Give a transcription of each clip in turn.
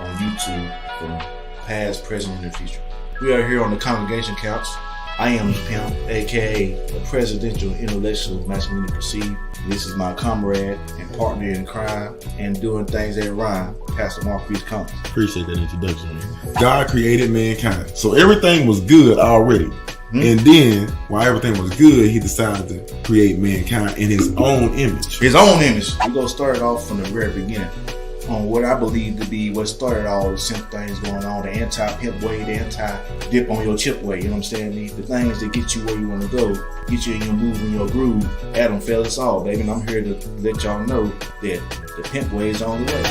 on YouTube from past, present, and the future. We are here on the congregation couch. I am the pimp, aka the presidential intellectual masculinity perceived. This is my comrade and partner in crime and doing things that rhyme, Pastor Marquise Combs. Appreciate that introduction, man. God created mankind, so everything was good already. And then, while everything was good, he decided to create mankind in his own image. His own image. We're going to start it off from the very beginning on what I believe to be what started all the simple things going on, the anti-pimp way, the anti-dip on your chip way, you know what I'm saying? The things that get you where you want to go, get you in your move and your groove. Adam fell us all, baby, and I'm here to let y'all know that the pimp way is on the way.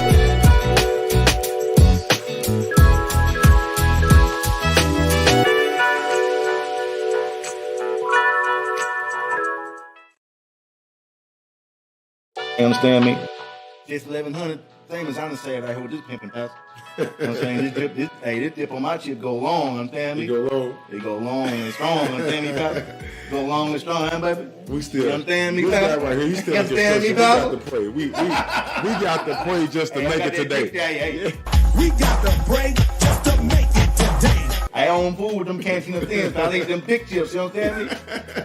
You understand me? This 1100 famous, I'm say it right here with this pimping pass. You know what I'm saying? This dip on my chip go long, understand me? It go long. It go long and strong, understand me, Pastor? Go long and strong, huh, baby? We still, you understand me, this Pastor? guy right here, he still understand me, we got to pray. We got to pray just to make it today. We got to pray just to make it today. I own food with them canteen of things. I like them big chips, you understand me?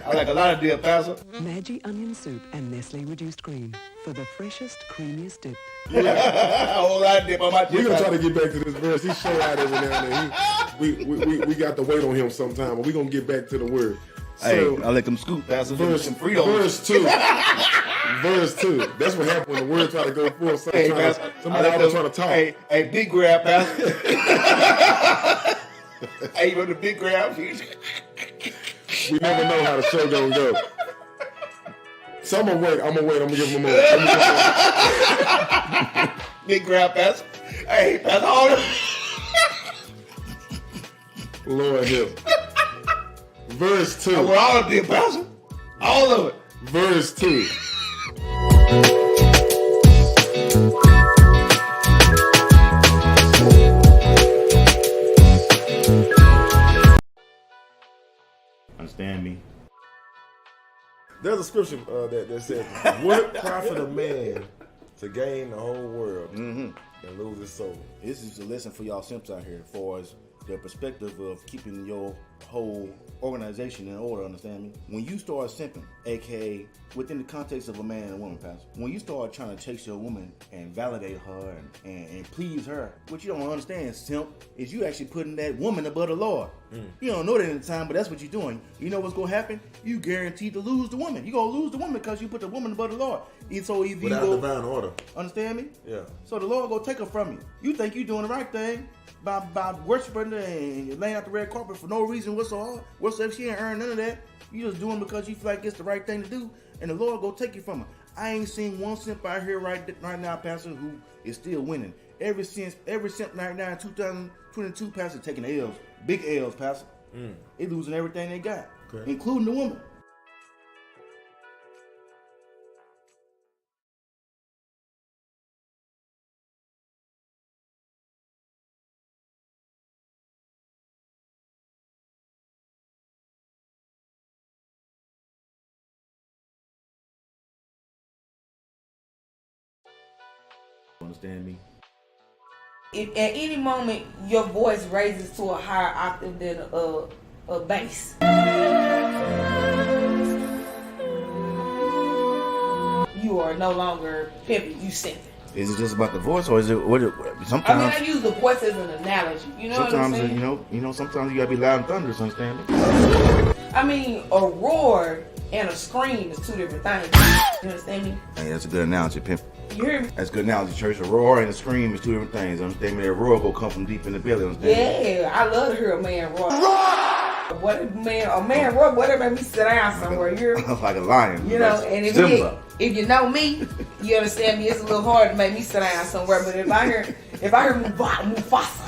I like a lot of dip, Pastor. Maggi onion soup and Nestle reduced cream for the freshest, creamiest dip. A whole lot of dip on my chip. We're going to try to get back to this verse. He showed out every now and then. We got to wait on him sometime, but we're going to get back to the word. So, hey, I let them scoop, Pastor. Verse 2. Verse 2. That's what happened when the word try to go forth. Somebody always trying to talk. Hey, big grab, Pastor. Hey, you know the big grab? We never know how the show gonna go. So I'm gonna wait. I'm gonna give him a moment. Big grab, Pastor. Hey, Pastor, hold on. Lord help. Verse 2. We're all of it, Pastor. All of it. Verse 2. Understand me? There's a scripture that says, "What profit a man to gain the whole world and lose his soul?" This is a lesson for y'all simps out here, as far as the perspective of keeping your whole organization in order, understand me? When you start simping, aka within the context of a man and a woman, Pastor, when you start trying to chase your woman and validate her and please her, what you don't understand, simp, is you actually putting that woman above the Lord. You don't know that at the time, but that's what you're doing. You know what's going to happen? You guaranteed to lose the woman. You're going to lose the woman because you put the woman above the Lord. So if Without you go, divine order. understand me? Yeah. So the Lord go take her from you. You think you're doing the right thing by worshiping her and laying out the red carpet for no reason whatsoever. Whatsoever, she ain't earned none of that. You just doing because you feel like it's the right thing to do, and the Lord go take you from her. I ain't seen one simp out here right now, Pastor, who is still winning. Every simp right now in 2022, Pastor, taking L's, big L's, Pastor. They losing everything they got, including the woman. Understand me? If at any moment your voice raises to a higher octave than a bass, you are no longer pimping, you simping. Is it just about the voice, or is it what? Sometimes I use the voice as an analogy. You know what I'm saying? Sometimes you gotta be loud and thunderous. Understand me? I mean, a roar and a scream is two different things. You understand me? Hey, that's a good analogy, pimp. You hear me? That's a good analogy, church. A roar and a scream is two different things. Understand me? That roar go come from deep in the belly. Understand me? Yeah, I love to hear a man roar. What a man roar, boy, that made me sit down somewhere. You hear me? Like a lion. You know, and if you know me, you understand me. It's a little hard to make me sit down somewhere. But if I hear Mufasa.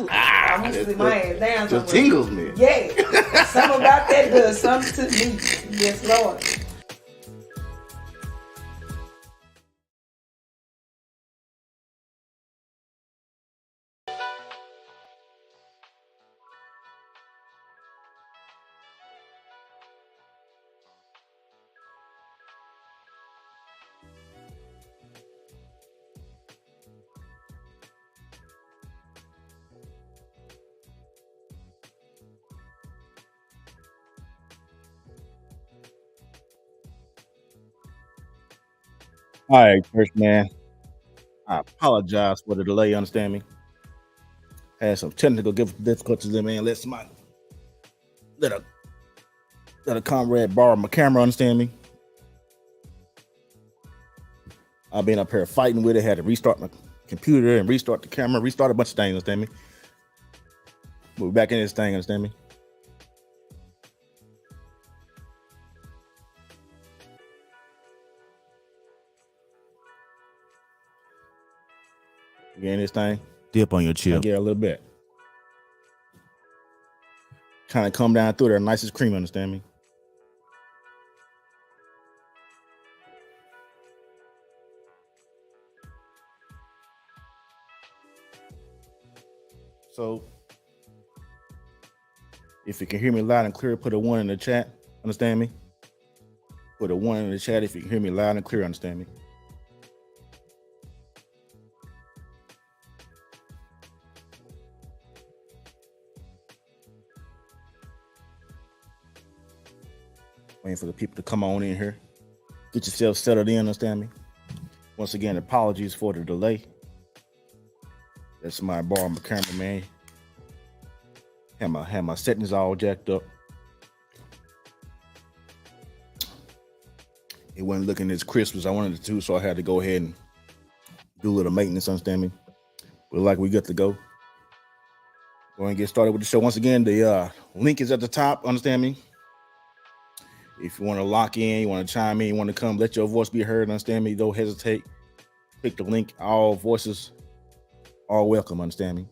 Yeah, I'm gonna sit my ass down somewhere. Just tingles me. Yeah, something about that does something to me. Yes, Lord. All right, church man. I apologize for the delay. Understand me? Had some technical difficulties there, man. Let a let a comrade borrow my camera. Understand me? I've been up here fighting with it. Had to restart my computer and restart the camera, restart a bunch of things. Understand me? We're back in this thing. Understand me? You in this thing? Dip on your chip. Yeah, a little bit. Kind of come down through there, nice as cream. Understand me? So, if you can hear me loud and clear, put a 1 in the chat. Understand me? Put a 1 in the chat if you can hear me loud and clear. Understand me? Waiting for the people to come on in here. Get yourself settled in. Understand me? Once again, apologies for the delay. That's my borrow my camera, man. Had my settings all jacked up. It wasn't looking as crisp as I wanted it to, so I had to go ahead and do a little maintenance. Understand me? But like we good to go. Go ahead and get started with the show. Once again, the link is at the top. Understand me? If you want to lock in, you want to chime in, you want to come, let your voice be heard. Understand me? Don't hesitate. Click the link. All voices are welcome. Understand me?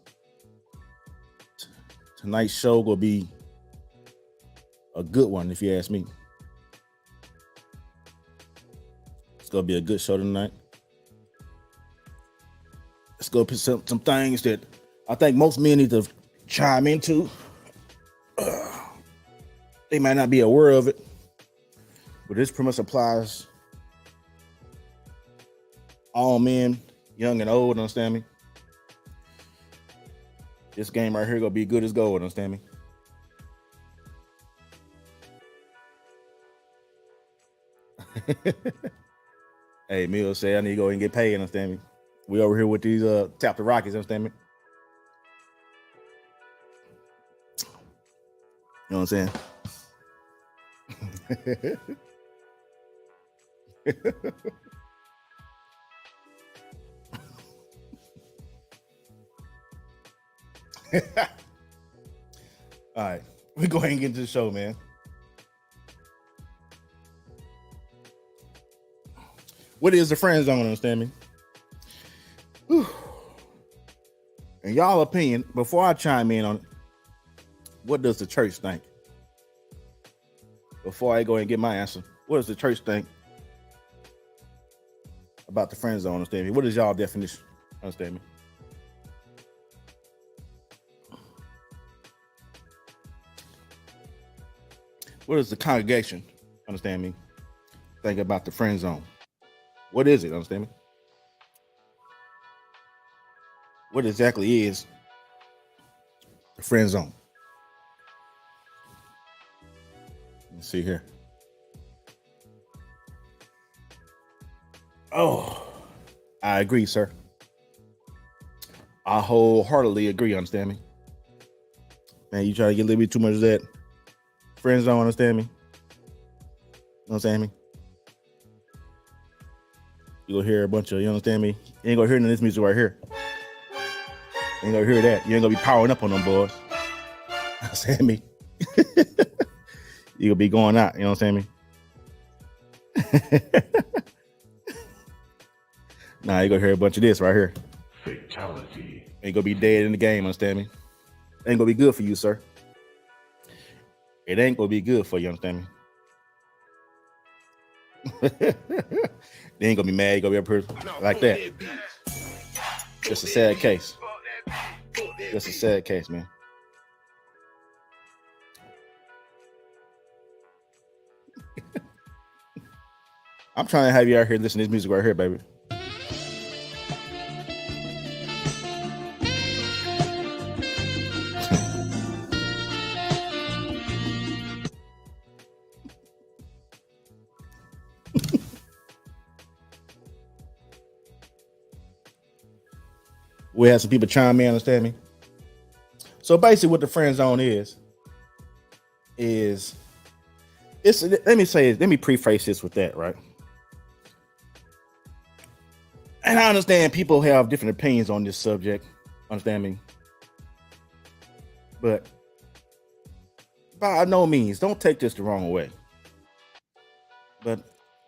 Tonight's show will be a good one, if you ask me. It's gonna be a good show tonight. Let's go put some things that I think most men need to chime into. They might not be aware of it, but this pretty much applies all men, young and old. Understand me? This game right here gonna be good as gold. Understand me? Hey, Mills say I need to go and get paid. Understand me? We over here with these Tap the Rockies. Understand me? You know what I'm saying? All right, we go ahead and get into the show, man. What is the friend zone? Understand me? Whew. In y'all opinion, before I chime in on it, what does the church think? Before I go and get my answer, what does the church think about the friend zone? Understand me? What is y'all definition? Understand me? What does the congregation, understand me, think about the friend zone? What is it? Understand me? What exactly is the friend zone? Let's see here. Oh, I agree, sir. I wholeheartedly agree. Understand me? Man, you try to get a little bit too much of that friend zone. Understand me? You know what I'm saying? You gonna hear a bunch of, you understand me? You ain't gonna hear none of this music right here. You ain't gonna hear that. You ain't gonna be powering up on them boys. Understand me? You gonna be going out. You know what I'm saying? Nah, you gonna hear a bunch of this right here. Fatality. Ain't gonna be dead in the game. Understand me? Ain't gonna be good for you, sir. It ain't gonna be good for you. Understand me? They ain't gonna be mad. You gonna be up here like that. Just a sad case. Just a sad case, man. I'm trying to have you out here listening to this music right here, baby. We have some people chime in, understand me? So basically what the friend zone is it's, let me preface this with that, right? And I understand people have different opinions on this subject, understand me? But by no means, don't take this the wrong way. But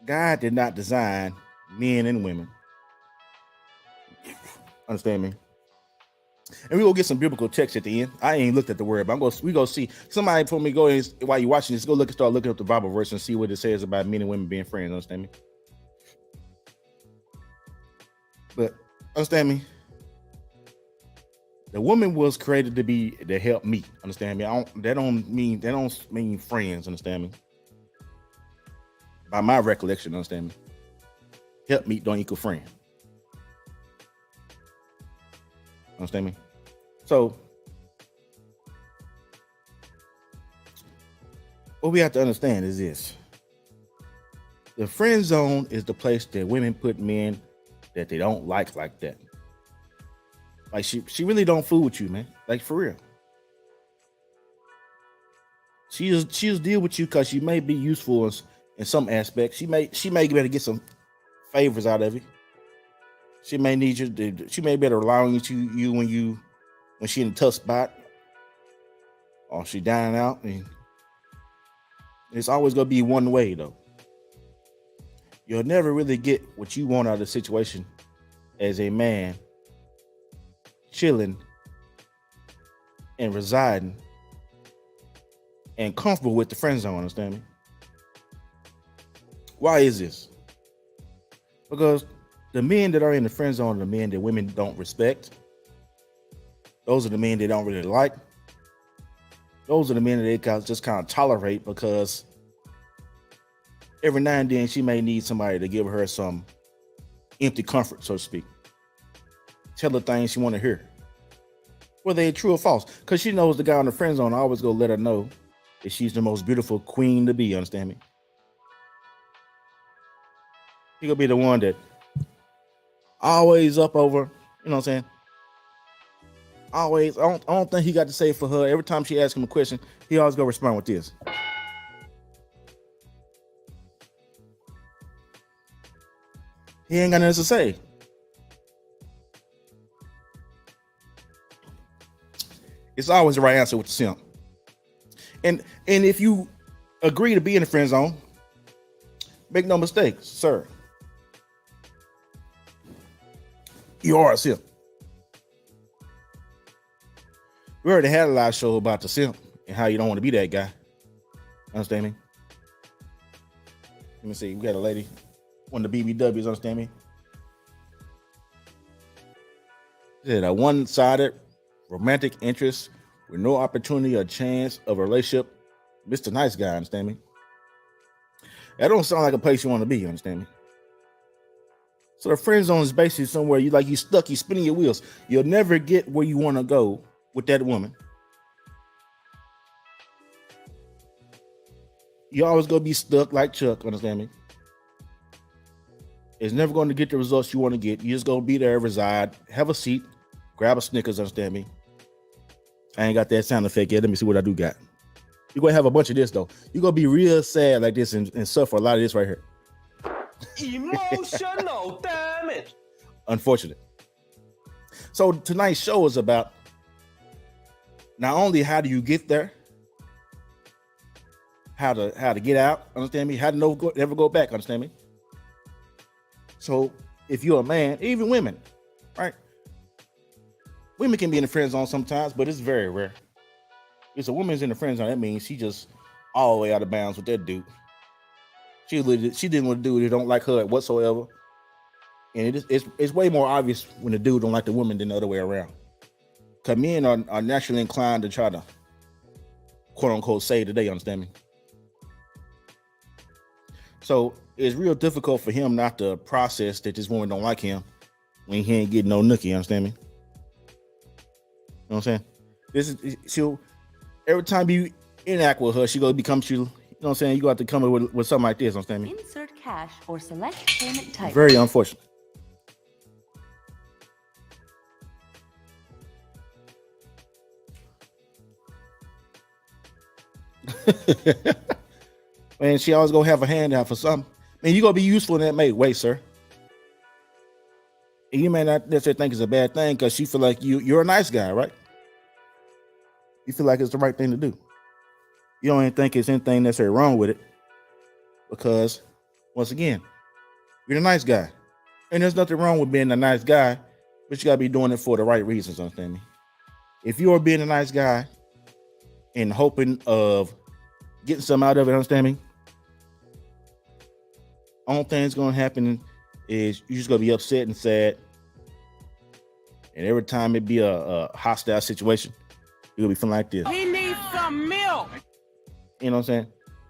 God did not design men and women. Understand me? And we gonna get some biblical text at the end. I ain't looked at the word, but we gonna see. Somebody for me go in while you're watching this, start looking up the Bible verse and see what it says about men and women being friends. Understand me? But understand me? The woman was created to help me. Understand me? That don't mean friends. Understand me? By my recollection, understand me? Help me don't equal friend. Understand me? So what we have to understand is this. The friend zone is the place that women put men that they don't like that. Like she really don't fool with you, man. Like for real. She'll deal with you because she may be useful in some aspects. She may be able to get some favors out of it. She may need you. She may be able to rely on you when she in a tough spot, or she down and out. And it's always gonna be one way though. You'll never really get what you want out of the situation as a man chilling and residing and comfortable with the friend zone. Understand me? Why is this? Because the men that are in the friend zone are the men that women don't respect. Those are the men they don't really like. Those are the men that they just kind of tolerate because every now and then she may need somebody to give her some empty comfort, so to speak. Tell her things she want to hear, whether they're true or false. Because she knows the guy in the friend zone always go let her know that she's the most beautiful queen to be. Understand me? He gonna be the one that always up over, you know what I'm saying? Always, I don't think he got to say for her. Every time she asks him a question, he always gonna respond with this. He ain't got nothing to say. It's always the right answer with the simp. And if you agree to be in the friend zone, make no mistake, sir. You are a simp. We already had a live show about the simp and how you don't want to be that guy. Understand me? Let me see. We got a lady, one of the BBWs, understand me? Is a one-sided romantic interest with no opportunity or chance of a relationship. Mr. Nice Guy, understand me? That don't sound like a place you want to be, understand me? So the friend zone is basically somewhere you stuck, you spinning your wheels. You'll never get where you want to go with that woman. You always gonna be stuck like Chuck, understand me? It's never going to get the results you want to get. You're just gonna be there, reside, have a seat, grab a Snickers, understand me? I ain't got that sound effect yet. Let me see what I do got. You're gonna have a bunch of this though. You're gonna be real sad like this and suffer a lot of this right here. Emotional damage. Unfortunate. So tonight's show is about not only how do you get there, how to get out, understand me? How to never go back, understand me? So if you're a man, even women, right? Women can be in the friend zone sometimes, but it's very rare. If a woman's in the friend zone, that means she just all the way out of bounds with that dude. She didn't want to do it. They don't like her whatsoever. And it's way more obvious when the dude don't like the woman than the other way around. Because men are naturally inclined to try to, quote unquote, save the day, understand me? So it's real difficult for him not to process that this woman don't like him when he ain't getting no nookie, understand me? You know what I'm saying? She'll, every time you interact with her, she gonna become you know what I'm saying? You got to come up with something like this, understand me? Insert cash or select payment type. Very unfortunate. Man, she always gonna have a hand out for something. Man, you gonna be useful in that way, sir. And you may not necessarily think it's a bad thing because she feel like you're a nice guy, right? You feel like it's the right thing to do. You don't even think it's anything necessarily wrong with it because, once again, you're a nice guy. And there's nothing wrong with being a nice guy, but you gotta be doing it for the right reasons, understand me? If you are being a nice guy and hoping of getting something out of it, understand me? Only thing that's gonna happen is you're just gonna be upset and sad. And every time it be a hostile situation, you're gonna be feeling like this. He needs some milk. You know what I'm saying?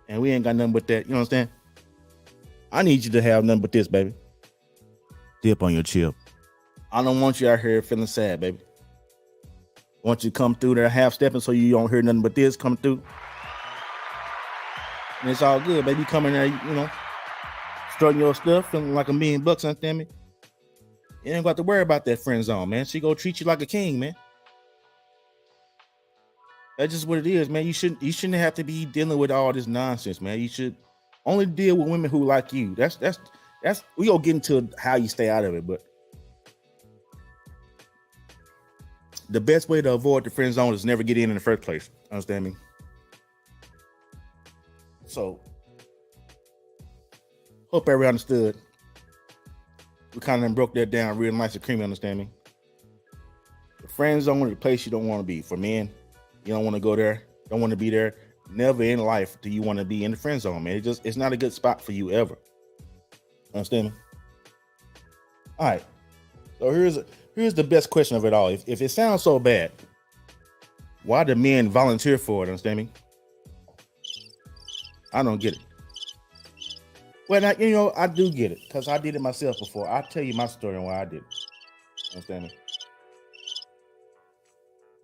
And we ain't got nothing but that. You know what I'm saying? I need you to have nothing but this, baby. Dip on your chip. I don't want you out here feeling sad, baby. I want you to come through there half stepping so you don't hear nothing but this coming through. And it's all good, baby. You come in there, you know, strutting your stuff, feeling like $1 million, understand me? You ain't got to worry about that friend zone, man. She gonna treat you like a king, man. That's just what it is, man. You shouldn't have to be dealing with all this nonsense, man. You should only deal with women who like you. That's we gonna get into how you stay out of it, but the best way to avoid the friend zone is never get in the first place. Understand me? So, hope everybody understood. We kind of broke that down real nice and creamy, understand me? The friend zone is the place you don't want to be. For men, you don't want to go there, don't want to be there. Never in life do you want to be in the friend zone, man. It's not a good spot for you ever. Understand me? All right. So here's the best question of it all. If it sounds so bad, why do men volunteer for it? Understand me? I don't get it. Well, I do get it because I did it myself before. I'll tell you my story and why I did it. Understand me?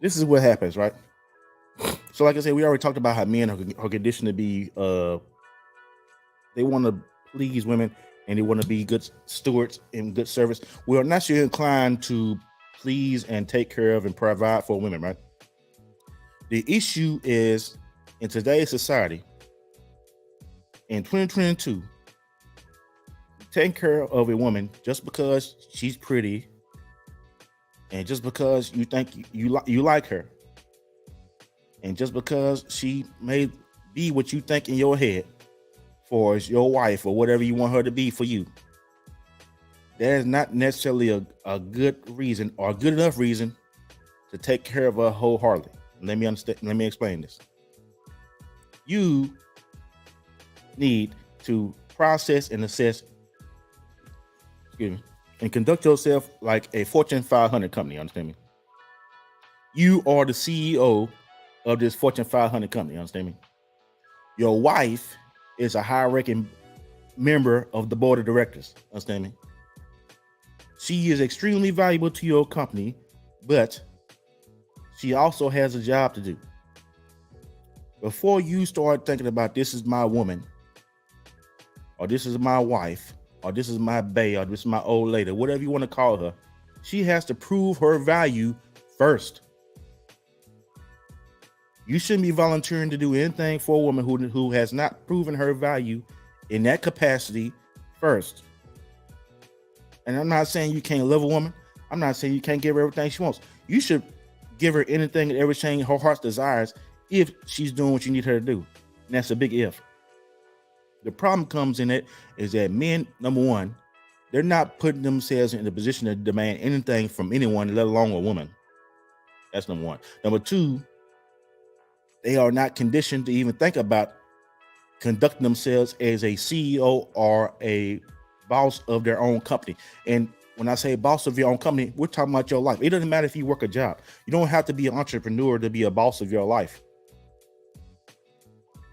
This is what happens, right? So, like I said, we already talked about how men are conditioned to be, they want to please women and they want to be good stewards and good service. We're naturally inclined to please and take care of and provide for women, right? The issue is in today's society, in 2022, taking care of a woman just because she's pretty and just because you think you like her and just because she may be what you think in your head for as your wife or whatever you want her to be for you, that is not necessarily a good reason or a good enough reason to take care of her wholeheartedly. Let me explain this. You need to process and assess, and conduct yourself like a Fortune 500 company, understand me? You are the CEO of this Fortune 500 company, understand me? Your wife is a high-ranking member of the board of directors, understand me? She is extremely valuable to your company, but she also has a job to do. Before you start thinking about this is my woman, or this is my wife, or this is my bae, or this is my old lady, whatever you want to call her, she has to prove her value first. You shouldn't be volunteering to do anything for a woman who has not proven her value in that capacity first. And I'm not saying you can't love a woman. I'm not saying you can't give her everything she wants. You should give her anything and everything her heart's desires if she's doing what you need her to do. And that's a big if. The problem comes in it is that men, number one, they're not putting themselves in the position to demand anything from anyone, let alone a woman. That's number one. Number two, they are not conditioned to even think about conducting themselves as a CEO or a boss of their own company. And when I say boss of your own company, we're talking about your life. It doesn't matter if you work a job. You don't have to be an entrepreneur to be a boss of your life.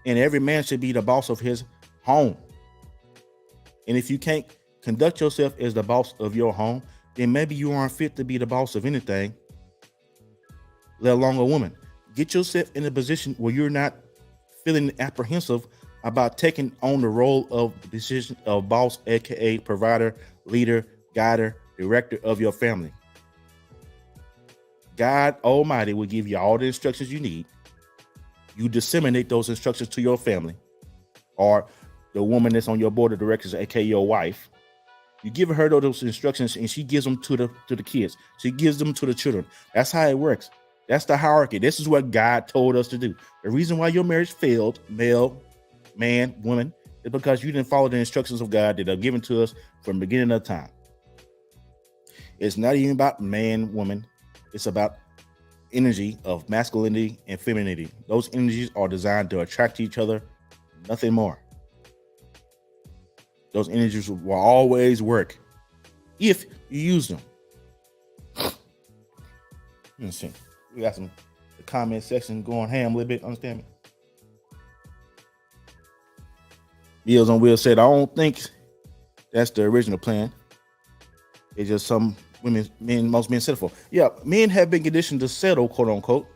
And every man should be the boss of his home. And if you can't conduct yourself as the boss of your home, then maybe you aren't fit to be the boss of anything, let alone a woman. Get yourself in a position where you're not feeling apprehensive about taking on the role of decision of boss, aka provider, leader, guider, director of your family. God Almighty will give you all the instructions you need. you disseminate those instructions to your family or the woman that's on your board of directors, aka your wife. You give her those instructions and she gives them to the kids. She gives them to the children. That's how it works. That's the hierarchy. This is what God told us to do. The reason why your marriage failed, male, man, woman, is because you didn't follow the instructions of God that are given to us from the beginning of time. It's not even about man, woman. It's about energy of masculinity and femininity. Those energies are designed to attract each other, nothing more. Those energies will always work if you use them. Let's see. We got the comment section going ham a little bit. Understand me? Meals on Wheels said, I don't think that's the original plan. It's just some most men settle for. Yeah, men have been conditioned to settle, quote unquote,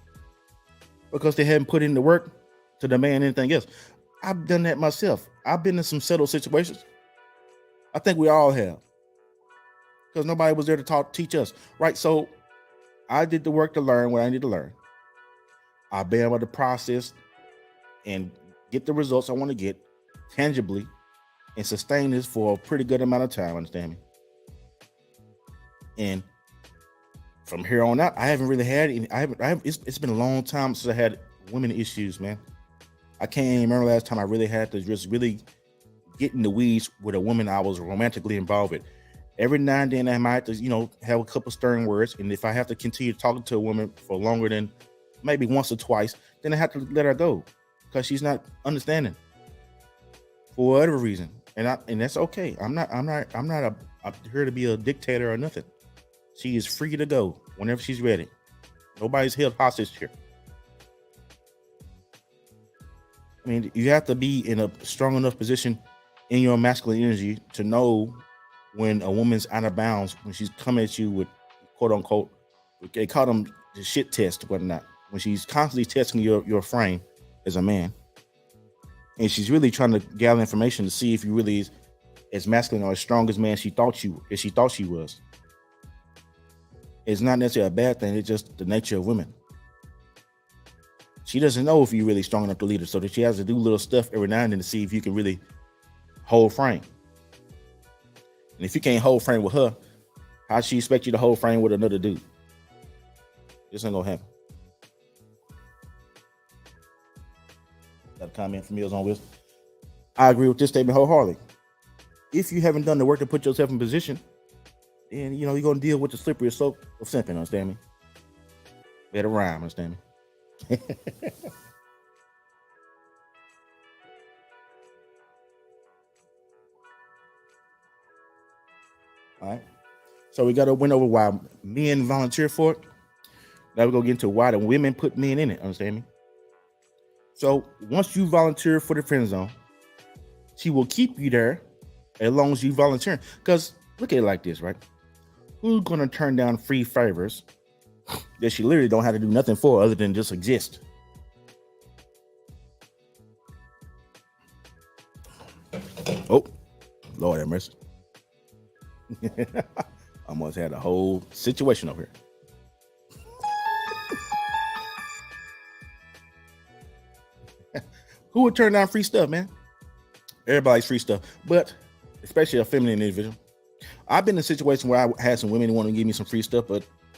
because they haven't put in the work to demand anything else. I've done that myself. I've been in some settled situations. I think we all have, because nobody was there to teach us, right? So I did the work to learn what I needed to learn. I've been able to process and get the results I want to get tangibly and sustain this for a pretty good amount of time, understand me? And from here on out, I haven't really had any, it's been a long time since I had women issues, man. I can't even remember last time I really had to just really get in the weeds with a woman I was romantically involved with. Every now and then I might, have a couple stern words. And if I have to continue talking to a woman for longer than maybe once or twice, then I have to let her go because she's not understanding for whatever reason. And that's okay. I'm not here to be a dictator or nothing. She is free to go whenever she's ready. Nobody's held hostage here. I mean, you have to be in a strong enough position in your masculine energy to know when a woman's out of bounds, when she's coming at you with, quote unquote, they call them the shit test, whatnot. When she's constantly testing your frame as a man, and she's really trying to gather information to see if you really is as masculine or as strong as man she thought she was. It's not necessarily a bad thing. It's just the nature of women. She doesn't know if you're really strong enough to lead her, so that she has to do little stuff every now and then to see if you can really hold frame. And if you can't hold frame with her, how she expect you to hold frame with another dude? This ain't gonna happen. Got a comment from Meals on Wheels. I agree with this statement wholeheartedly. If you haven't done the work to put yourself in position, then you're gonna deal with the slippery slope of simping, understand me? Better rhyme, understand me? All right. So we went over why men volunteer for it. Now we're gonna get into why the women put men in it, understand me? So once you volunteer for the friend zone, she will keep you there as long as you volunteer. Because look at it like this, right? Who's gonna turn down free favors that she literally don't have to do nothing for other than just exist? Oh, Lord have mercy. Almost had a whole situation over here. Who would turn down free stuff, man? Everybody's free stuff, but especially a feminine individual. I've been in a situation where I had some women who wanted to give me some free stuff,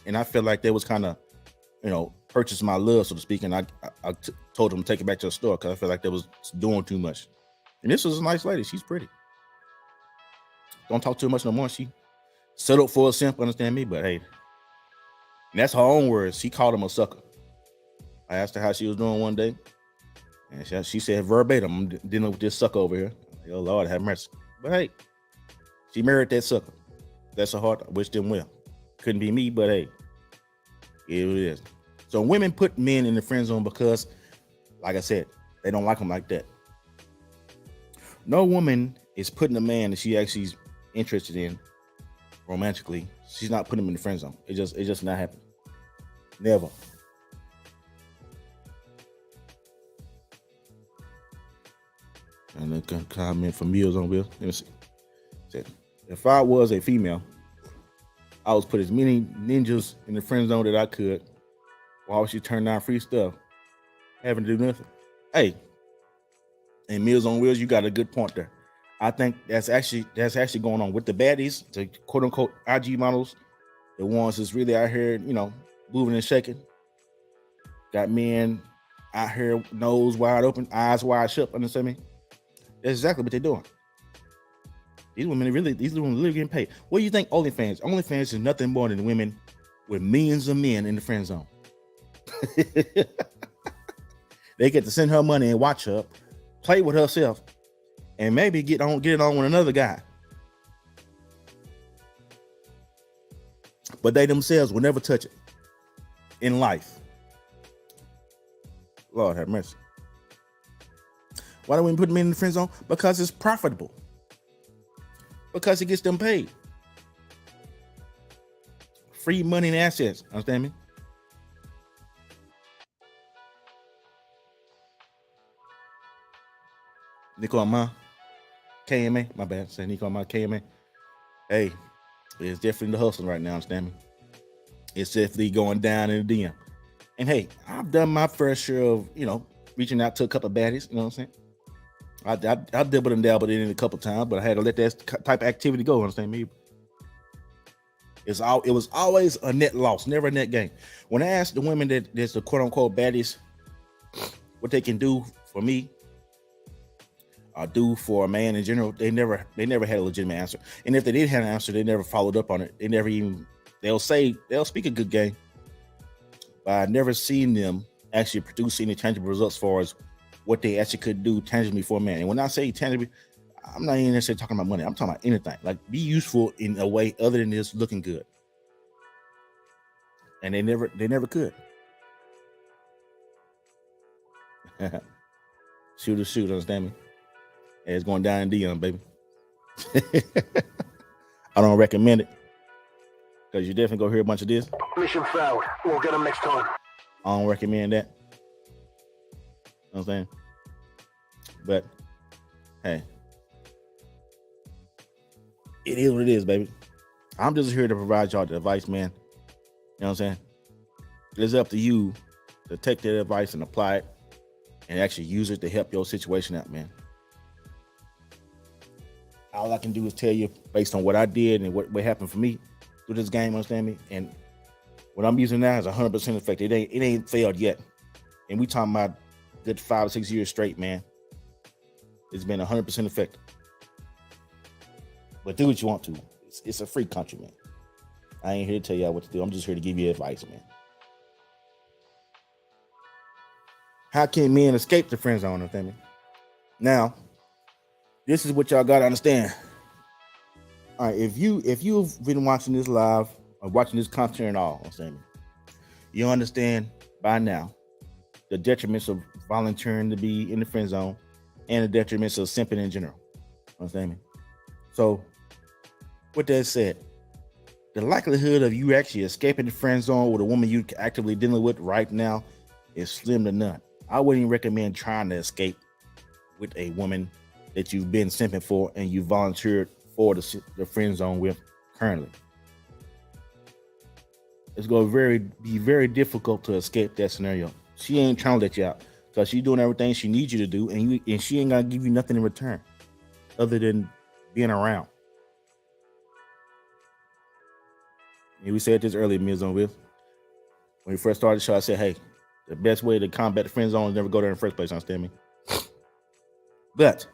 and I felt like they was kind of, purchasing my love, so to speak. And I told them to take it back to the store because I felt like they was doing too much. And this was a nice lady. She's pretty. Don't talk too much no more. She settled for a simp, understand me? But hey, and that's her own words. She called him a sucker. I asked her how she was doing one day, and she said verbatim, I'm dealing with this sucker over here. Like, oh, Lord, have mercy. But hey, she married that sucker. That's her heart. I wish them well. Couldn't be me, but hey, it is. So women put men in the friend zone because, like I said, they don't like them like that. No woman is putting a man that she actually is interested in romantically. She's not putting him in the friend zone. It just not happening. Never. And a comment from Meals on Wheels. Let me see. Said, if I was a female, I would put as many ninjas in the friend zone that I could while she turned down free stuff, having to do nothing. Hey, and Meals on Wheels, you got a good point there. I think that's actually going on with the baddies, the quote unquote IG models, the ones that's really out here, moving and shaking. Got men out here, nose wide open, eyes wide shut. Understand me? That's exactly what they're doing. These women really getting paid. What do you think? OnlyFans? OnlyFans is nothing more than women with millions of men in the friend zone. They get to send her money and watch her, play with herself, and maybe get it on with another guy. But they themselves will never touch it in life. Lord have mercy. Why don't we put them in the friend zone? Because it's profitable. Because it gets them paid. Free money and assets. Understand me? Nico Ma, KMA, my bad. Say Nico Ma, KMA. Hey, it's definitely the hustle right now. Understand me? It's definitely going down in the DM. And hey, I've done my fair share of, reaching out to a couple of baddies. You know what I'm saying? I dabbled and dabbled in it a couple of times, but I had to let that type of activity go. Understand me? It was always a net loss, never a net gain. When I asked the women that's the quote unquote baddies what they can do for me, or do for a man in general, they never had a legitimate answer. And if they did have an answer, they never followed up on it. They'll speak a good game, but I've never seen them actually produce any tangible results as far as what they actually could do tangibly for a man. And when I say tangibly, I'm not even necessarily talking about money. I'm talking about anything. Like, be useful in a way other than just looking good. And they never could. Shoot, understand me? It's going down in DM, baby. I don't recommend it, because you definitely go hear a bunch of this. Mission failed. We'll get them next time. I don't recommend that. You know what I'm saying? But hey, it is what it is, baby. I'm just here to provide y'all the advice, man. You know what I'm saying? It's up to you to take that advice and apply it and actually use it to help your situation out, man. All I can do is tell you based on what I did and what happened for me through this game, understand me? And what I'm using now is 100% effective. It ain't failed yet. And we talking about good 5 or 6 years straight, man. It's been 100% effective. But do what you want to. It's a free country, man. I ain't here to tell y'all what to do. I'm just here to give you advice, man. How can men escape the friend zone, understand me? Now, this is what y'all gotta understand. All right, if you've been watching this live or watching this content at all, understand me, you understand by now the detriments of volunteering to be in the friend zone and the detriments of simping in general. Understand me? So, with that said, the likelihood of you actually escaping the friend zone with a woman you actively dealing with right now is slim to none. I wouldn't even recommend trying to escape with a woman that you've been simping for and you volunteered for the friend zone with currently. It's going to be very difficult to escape that scenario. She ain't trying to let you out because she's doing everything she needs you to do, and she ain't going to give you nothing in return other than being around. And we said this earlier, Ms. On Will. When we first started the show, I said, hey, the best way to combat the friend zone is never go there in the first place, understand me? But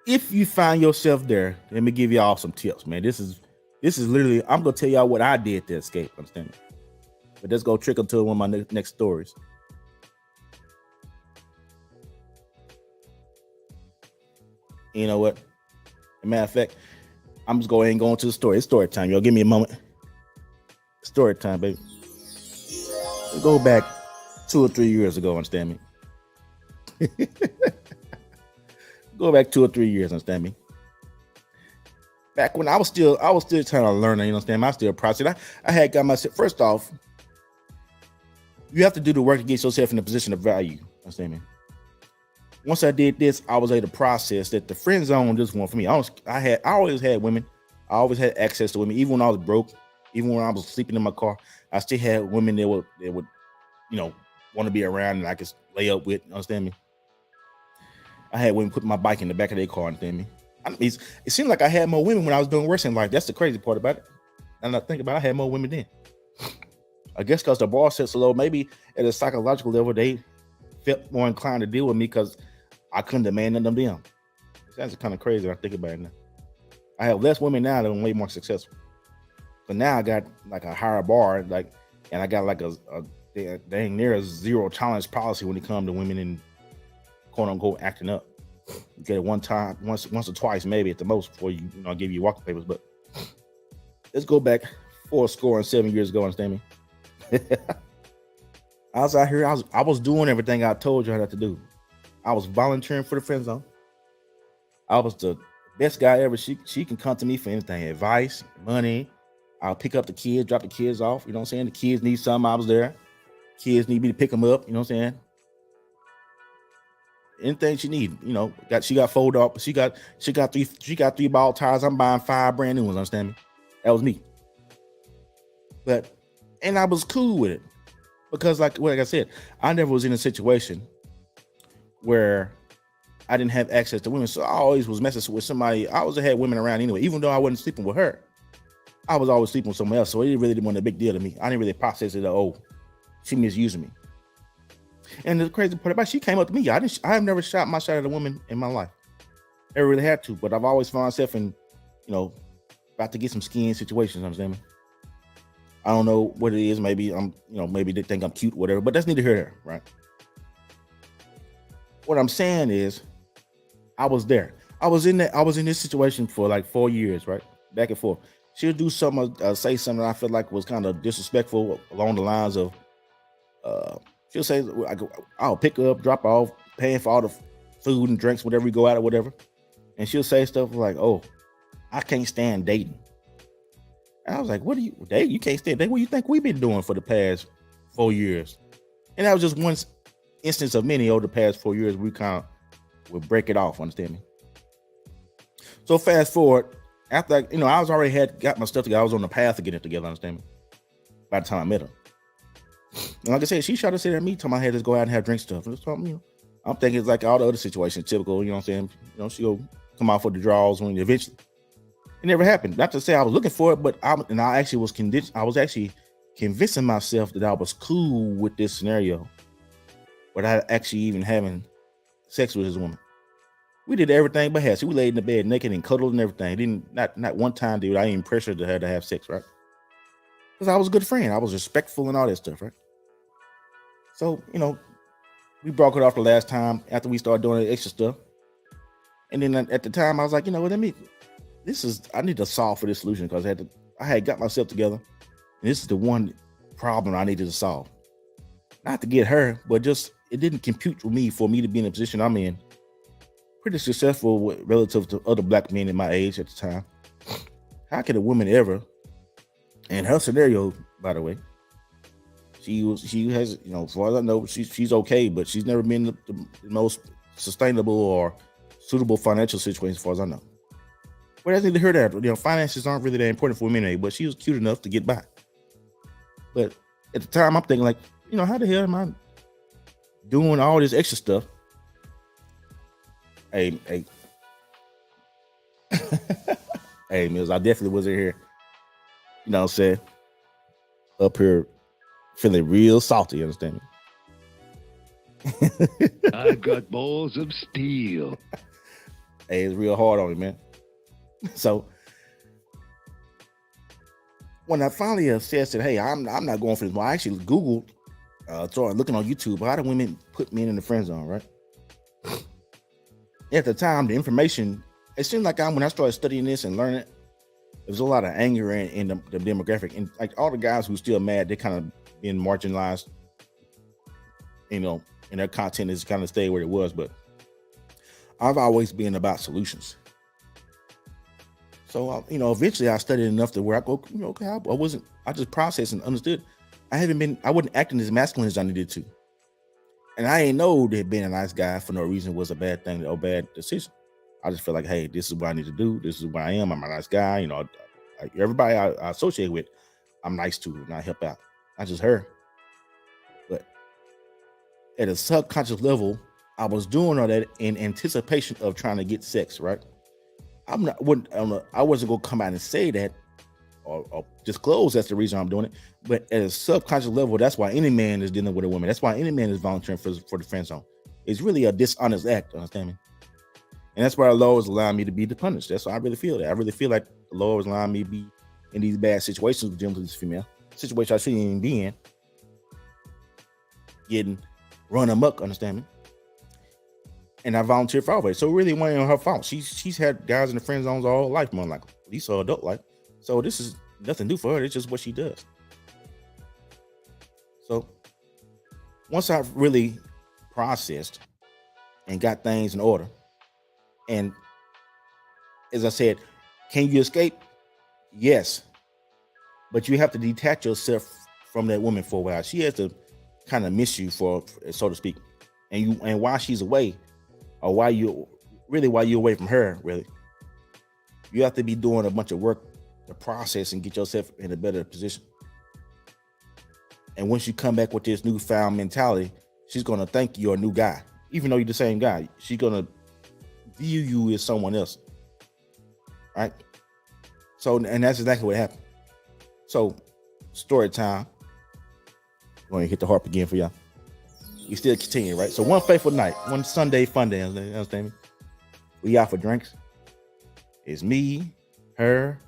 if you find yourself there, let me give y'all some tips, man. This is literally, I'm gonna tell y'all what I did to escape, understand me? But let's go trickle to one of my next stories. You know what? As a matter of fact, I'm just going to the story. It's story time, y'all. Give me a moment. Story time, baby. Let's go back 2 or 3 years ago, understand me? Go back 2 or 3 years, understand me? Back when I was still trying to learn, you understand me? I was still processing. I had got myself, first off, you have to do the work to get yourself in a position of value, understand me? Once I did this, I was able to process that the friend zone just wasn't for me. I always had women. I always had access to women, even when I was broke, even when I was sleeping in my car. I still had women that would want to be around and I could lay up with. Understand me? I had women put my bike in the back of their car and thing me. I mean, it seemed like I had more women when I was doing worse in life. That's the crazy part about it. And I think about it, I had more women then. I guess because the bar set so low, maybe at a psychological level, they felt more inclined to deal with me because I couldn't demand none of them. That's kind of crazy when I think about it now. I have less women now that are way more successful. But now I got like a higher bar, like, and I got like a dang near a zero tolerance policy when it comes to women and quote unquote acting up. You get it one time, once or twice, maybe at the most, before you know give you walking papers. But let's go back 7 years ago. Understand me? I was out here. I was doing everything I told you I had to do. I was volunteering for the friend zone. I was the best guy ever. She can come to me for anything, advice, money. I'll pick up the kids, drop the kids off. You know what I'm saying? The kids need something. I was there. Kids need me to pick them up. You know what I'm saying? Anything she need, you know, she got fold up. She got 3 ball tires. I'm buying 5 brand new ones. Understand me? That was me. And I was cool with it because, like I said, I never was in a situation where I didn't have access to women. So I always was messing with somebody. I always had women around anyway, even though I wasn't sleeping with her. I was always sleeping with someone else. So it really didn't want a big deal to me. I didn't really process it. Oh, she misusing me. And the crazy part about it, she came up to me. I have never shot my shot at a woman in my life. Never really had to, but I've always found myself in, you know, about to get some skin situations. Understand me? I don't know what it is. Maybe maybe they think I'm cute, whatever. But that's neither here nor there, right? What I'm saying is, I was there. I was in this situation for like 4 years, right? Back and forth. She'll do something, say something I felt like was kind of disrespectful along the lines of, she'll say, I'll pick her up, drop her off, paying for all the food and drinks, whatever we go out or whatever. And she'll say stuff like, oh, I can't stand dating. And I was like, what do you date? You can't stand dating? What do you think we've been doing for the past 4 years? And that was just one instance of many over the past 4 years. We kind of would break it off, understand me? So fast forward, after I was already got my stuff together. I was on the path to getting it together, understand me? By the time I met her. And like I said, she tried to sit at me, telling I had to go out and have drink stuff. And I'm thinking it's like all the other situations, typical, you know what I'm saying? She'll come out for the draws when eventually. It never happened. Not to say I was looking for it, but I actually was convinced. I was actually convincing myself that I was cool with this scenario, without actually even having sex with this woman. We did everything but have. So we laid in the bed naked and cuddled and everything. Not one time, dude. I even pressured her to have sex, right? Because I was a good friend. I was respectful and all that stuff, right? So, we broke it off the last time after we started doing the extra stuff. And then at the time, I was like, I need to solve for this solution because I had got myself together. And this is the one problem I needed to solve. Not to get her, but just, it didn't compute with me for me to be in a position I'm in. Pretty successful relative to other black men in my age at the time. How could a woman ever, in her scenario, by the way, she has, as far as I know, she's okay, but she's never been the most sustainable or suitable financial situation as far as I know. Well, that's neither here nor there. Finances aren't really that important for women anyway, but she was cute enough to get by. But at the time, I'm thinking like, how the hell am I doing all this extra stuff? Hey, hey, Mills, I definitely wasn't here. You know what I'm saying? Up here feeling real salty, you understand me? I've got balls of steel. Hey, it's real hard on me, man. So when I finally said, hey, I'm not going for this. Well, I actually Googled, started looking on YouTube, how do women put men in the friend zone, right? At the time, the information, it seemed like when I started studying this and learning it, there was a lot of anger in the demographic. And like all the guys who still mad, they kind of being marginalized, and their content is kind of stayed where it was. But I've always been about solutions. So, eventually I studied enough to where I go, okay, I just processed and understood. I wasn't acting as masculine as I needed to. And I ain't know that being a nice guy for no reason was a bad thing or bad decision. I just feel like, hey, this is what I need to do. This is what I am. I'm a nice guy. Everybody I associate with, I'm nice to and I help out. Not just her. But at a subconscious level, I was doing all that in anticipation of trying to get sex, right? I wasn't gonna come out and say that or disclose that's the reason I'm doing it. But at a subconscious level, that's why any man is dealing with a woman. That's why any man is volunteering for the friend zone. It's really a dishonest act, understand me? And that's why the Lord is allowing me to be punished. That's why I really feel that. I really feel like the Lord is allowing me to be in these bad situations with dealing with this female. Situation I shouldn't even be in. Getting run amok, understand me? And I volunteered for all of it. So it really wasn't her fault. She's had guys in the friend zones all her life, man, like at least her adult life. So this is nothing new for her. It's just what she does. So once I really processed and got things in order, and as I said, can you escape? Yes. But you have to detach yourself from that woman for a while. She has to kind of miss you, for so to speak. And while she's away, or while you're away from her, really, you have to be doing a bunch of work to process and get yourself in a better position. And once you come back with this newfound mentality, she's gonna think you're a new guy, even though you're the same guy. She's gonna view you as someone else, right? So, and that's exactly what happened. So, story time. I'm going to hit the harp again for y'all. We still continue, right? So, one fateful night, one Sunday fun day, understand me? We out for drinks. It's me, her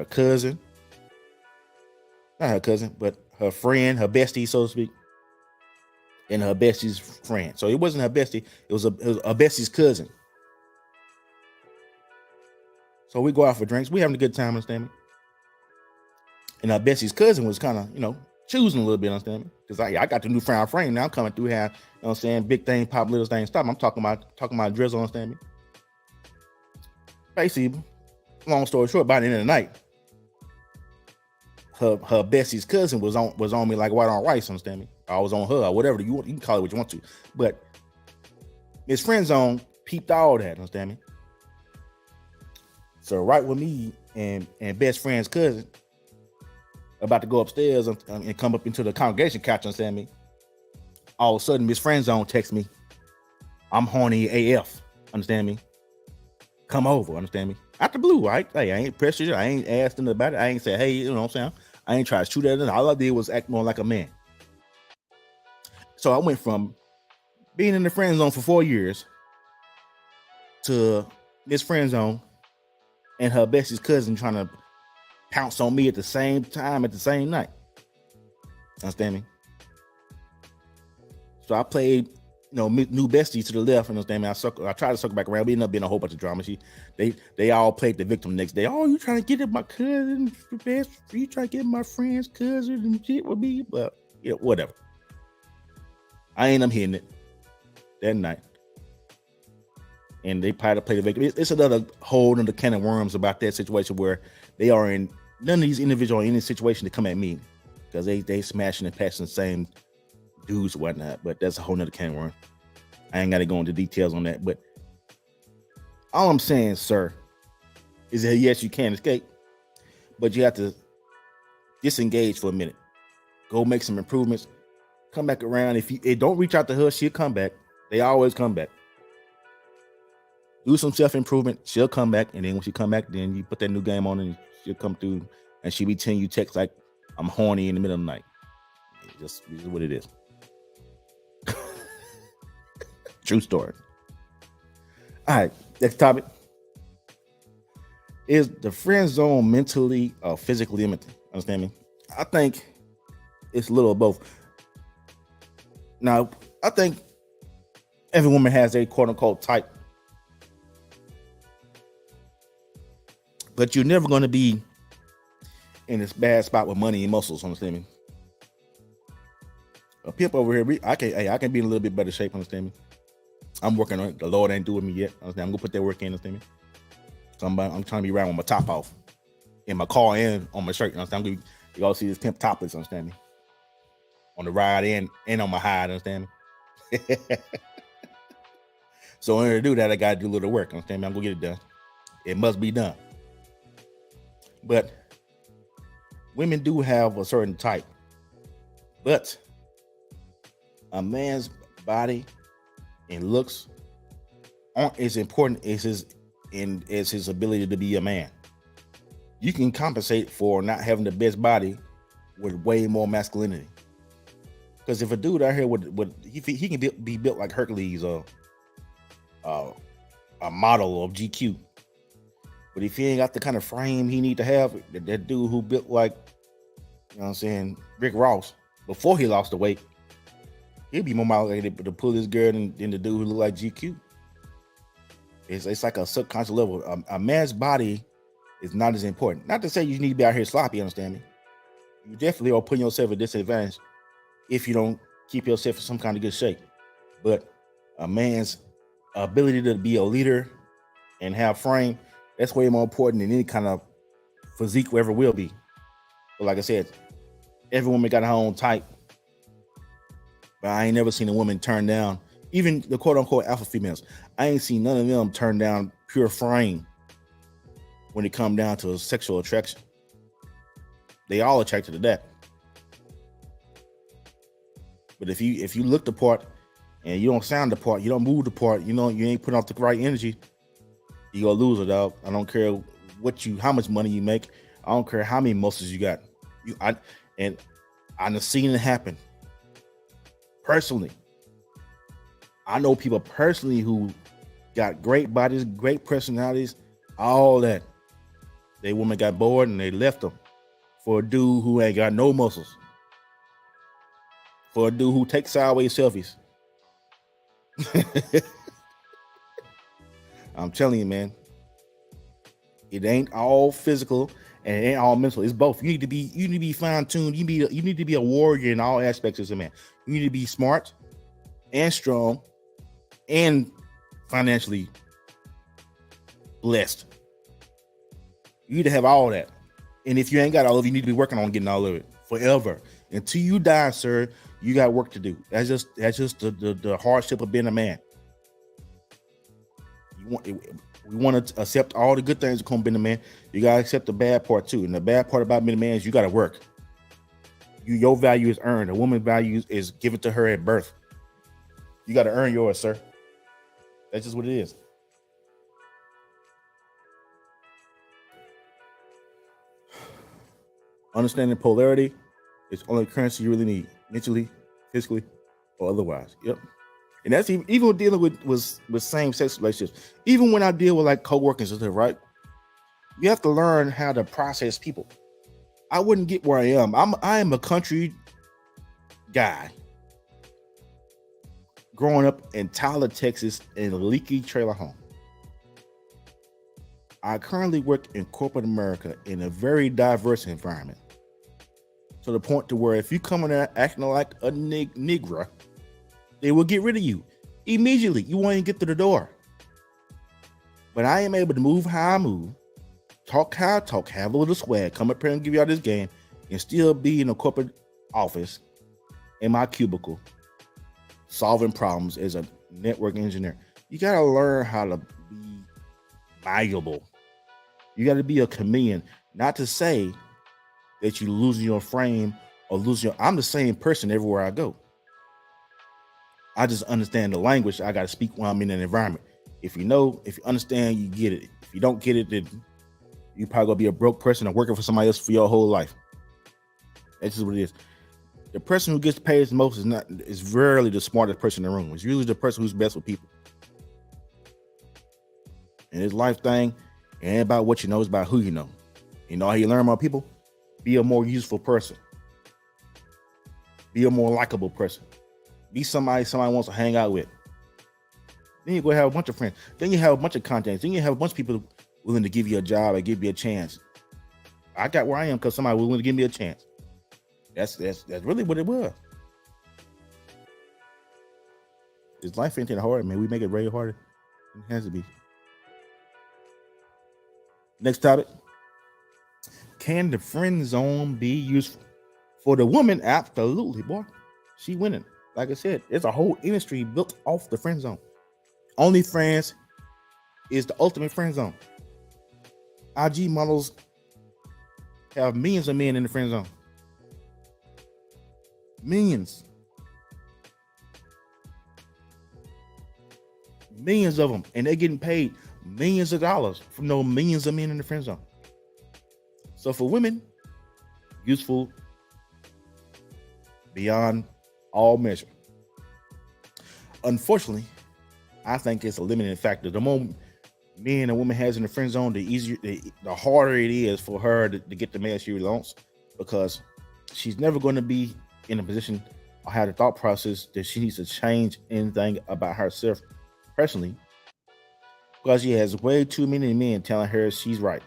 cousin, not her cousin, but her friend, her bestie, so to speak, and her bestie's friend. So it wasn't her bestie, it was a bestie's cousin. So we go out for drinks. We having a good time, understand me? And our bestie's cousin was kind of, choosing a little bit, understand me? Because I got the new frame now. I'm coming through here, what I'm saying? Big thing, pop, little thing, stop. I'm talking about drizzle, understand me? Basically, long story short, by the end of the night, her bestie's cousin was on me like white on rice, understand me? I was on her, or whatever you can call it what you want to. But Miss Friend Zone peeped all that, understand me? So right with me and best friend's cousin about to go upstairs and come up into the congregation couch, understand me? All of a sudden, Miss Friend Zone texts me, I'm horny AF, understand me? Come over, understand me? Out the blue, right? Hey, I ain't pressured you. I ain't asked them about it. I ain't said, hey, you know what I'm saying? I ain't trying to shoot at it. All I did was act more like a man. So I went from being in the friend zone for 4 years to this friend zone and her bestie's cousin trying to pounce on me at the same time, at the same night. Understand me? So I played, new bestie to the left, understand me? I tried to circle back around. We ended up being a whole bunch of drama. They all played the victim the next day. Oh, you trying to get at my cousin? You trying to get my friend's cousin and shit with me? But yeah, whatever. I ain't hitting it that night. And they probably to play the victim. It's another whole other can of worms about that situation where they are in none of these individuals in any situation to come at me because they smashing and passing the same dudes and whatnot. But that's a whole nother can of worms. I ain't got to go into details on that. But all I'm saying, sir, is that yes, you can escape, but you have to disengage for a minute. Go make some improvements. Come back around. If you don't reach out to her, she'll come back. They always come back. Do some self-improvement. She'll come back. And then when she come back, then you put that new game on and she'll come through and she'll be telling you texts like, I'm horny in the middle of the night. This is what it is. True story. All right. Next topic. Is the friend zone mentally or physically limiting? Understand me? I think it's a little of both. Now, I think every woman has a quote unquote type. But you're never going to be in this bad spot with money and muscles, understand me? A pimp over here, I can be in a little bit better shape, understand me? I'm working on it. The Lord ain't doing me yet. Understand? I'm going to put that work in, understand me? So I'm trying to be around with my top off in my car and on my shirt, understand? You all see this pimp topless, understand me? On the ride and on my hide, understand me? So in order to do that, I got to do a little work, understand me? I'm going to get it done. It must be done. But women do have a certain type. But a man's body and looks aren't as important as his ability to be a man. You can compensate for not having the best body with way more masculinity. Because if a dude out here he can be built like Hercules or a model of GQ, but if he ain't got the kind of frame he need to have, that dude who built like, you know what I'm saying, Rick Ross before he lost the weight, he'd be more motivated to pull this girl than the dude who look like GQ. It's like a subconscious level. A man's body is not as important. Not to say you need to be out here sloppy, understand me? You definitely are putting yourself at disadvantage if you don't keep yourself in some kind of good shape. But a man's ability to be a leader and have frame, that's way more important than any kind of physique ever will be. But like I said, every woman got her own type. But I ain't never seen a woman turn down, even the quote unquote alpha females. I ain't seen none of them turn down pure frame when it come down to sexual attraction. They all attracted to that. But if you look the part and you don't sound the part, you don't move the part, you ain't putting off the right energy, you gonna lose it, dog. I don't care how much money you make. I don't care how many muscles you got. I've seen it happen personally. I know people personally who got great bodies, great personalities, all that. They women got bored and they left them for a dude who ain't got no muscles. For a dude who takes sideways selfies. I'm telling you, man. It ain't all physical and it ain't all mental. It's both. You need to be fine-tuned. You need to be a warrior in all aspects as a man. You need to be smart and strong and financially blessed. You need to have all that. And if you ain't got all of it, you need to be working on getting all of it forever. Until you die, sir, you got work to do. That's just the hardship of being a man. We want to accept all the good things that come with being a man. You gotta accept the bad part too. And the bad part about being a man is you gotta work. Your value is earned. A woman's value is given to her at birth. You gotta earn yours, sir. That's just what it is. Understanding polarity is only currency you really need, mentally, physically, or otherwise. Yep. And that's even with dealing with same-sex relationships. Even when I deal with like co-workers and stuff, right? You have to learn how to process people. I wouldn't get where I am. I am a country guy growing up in Tyler, Texas, in a leaky trailer home. I currently work in corporate America in a very diverse environment. To the point to where if you come in there acting like a nigger, they will get rid of you immediately. You won't even get to the door. But I am able to move how I move, talk how I talk, have a little swag, come up here and give y'all this game, and still be in a corporate office in my cubicle, solving problems as a network engineer. You got to learn how to be valuable. You got to be a chameleon. Not to say that you losing your frame or losing I'm the same person everywhere I go. I just understand the language I got to speak when I'm in an environment. If you understand, you get it. If you don't get it, then you probably gonna be a broke person or working for somebody else for your whole life. That's just what it is. The person who gets paid the most is rarely the smartest person in the room. It's usually the person who's best with people. And this life thing, it ain't about what you know, it's about who you know. You know how you learn about people? Be a more useful person. Be a more likable person. Be somebody wants to hang out with. Then you go have a bunch of friends. Then you have a bunch of contacts. Then you have a bunch of people willing to give you a job and give you a chance. I got where I am because somebody was willing to give me a chance. That's really what it was. This life ain't that hard, man. We make it way harder than it has to be. Next topic. Can the friend zone be useful? For the woman, absolutely, boy. She winning. Like I said, there's a whole industry built off the friend zone. OnlyFans is the ultimate friend zone. IG models have millions of men in the friend zone. Millions. millions of them, and they're getting paid millions of dollars from those millions of men in the friend zone. So for women, useful beyond all measure. Unfortunately, I think it's a limiting factor. The more men a woman has in the friend zone, the harder it is for her to get the man she really wants, because she's never going to be in a position or have the thought process that she needs to change anything about herself personally, because she has way too many men telling her she's right.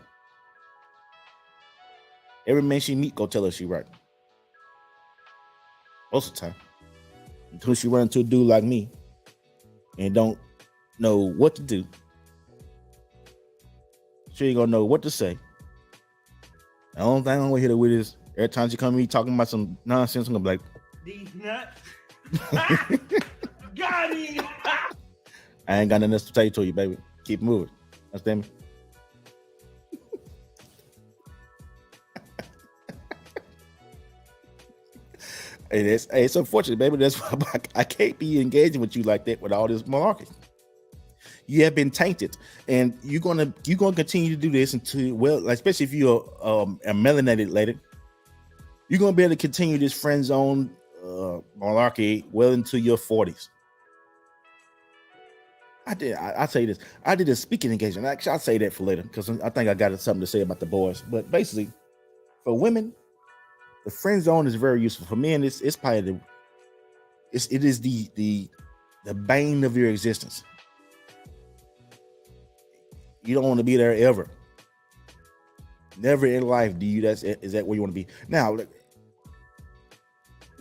Every man she meet go tell her she's right. Most of the time. Until she run into a dude like me and don't know what to do. She ain't gonna know what to say. The only thing I'm gonna hit her with is every time she come to me talking about some nonsense, I'm gonna be like, These nuts. Got him. I ain't got nothing else to say to you, baby. Keep moving. Understand me? It's unfortunate, baby. That's why I can't be engaging with you like that with all this malarkey. You have been tainted, and you're gonna continue to do this until, well, like, especially if you're a melanated lady, you're gonna be able to continue this friend zone malarkey well into your 40s. I say this. I did a speaking engagement. Actually, I'll say that for later because I think I got something to say about the boys. But basically, for women, the friend zone is very useful. For men, it's probably it is the bane of your existence. You don't want to be there ever. Never in life is that where you want to be. Now,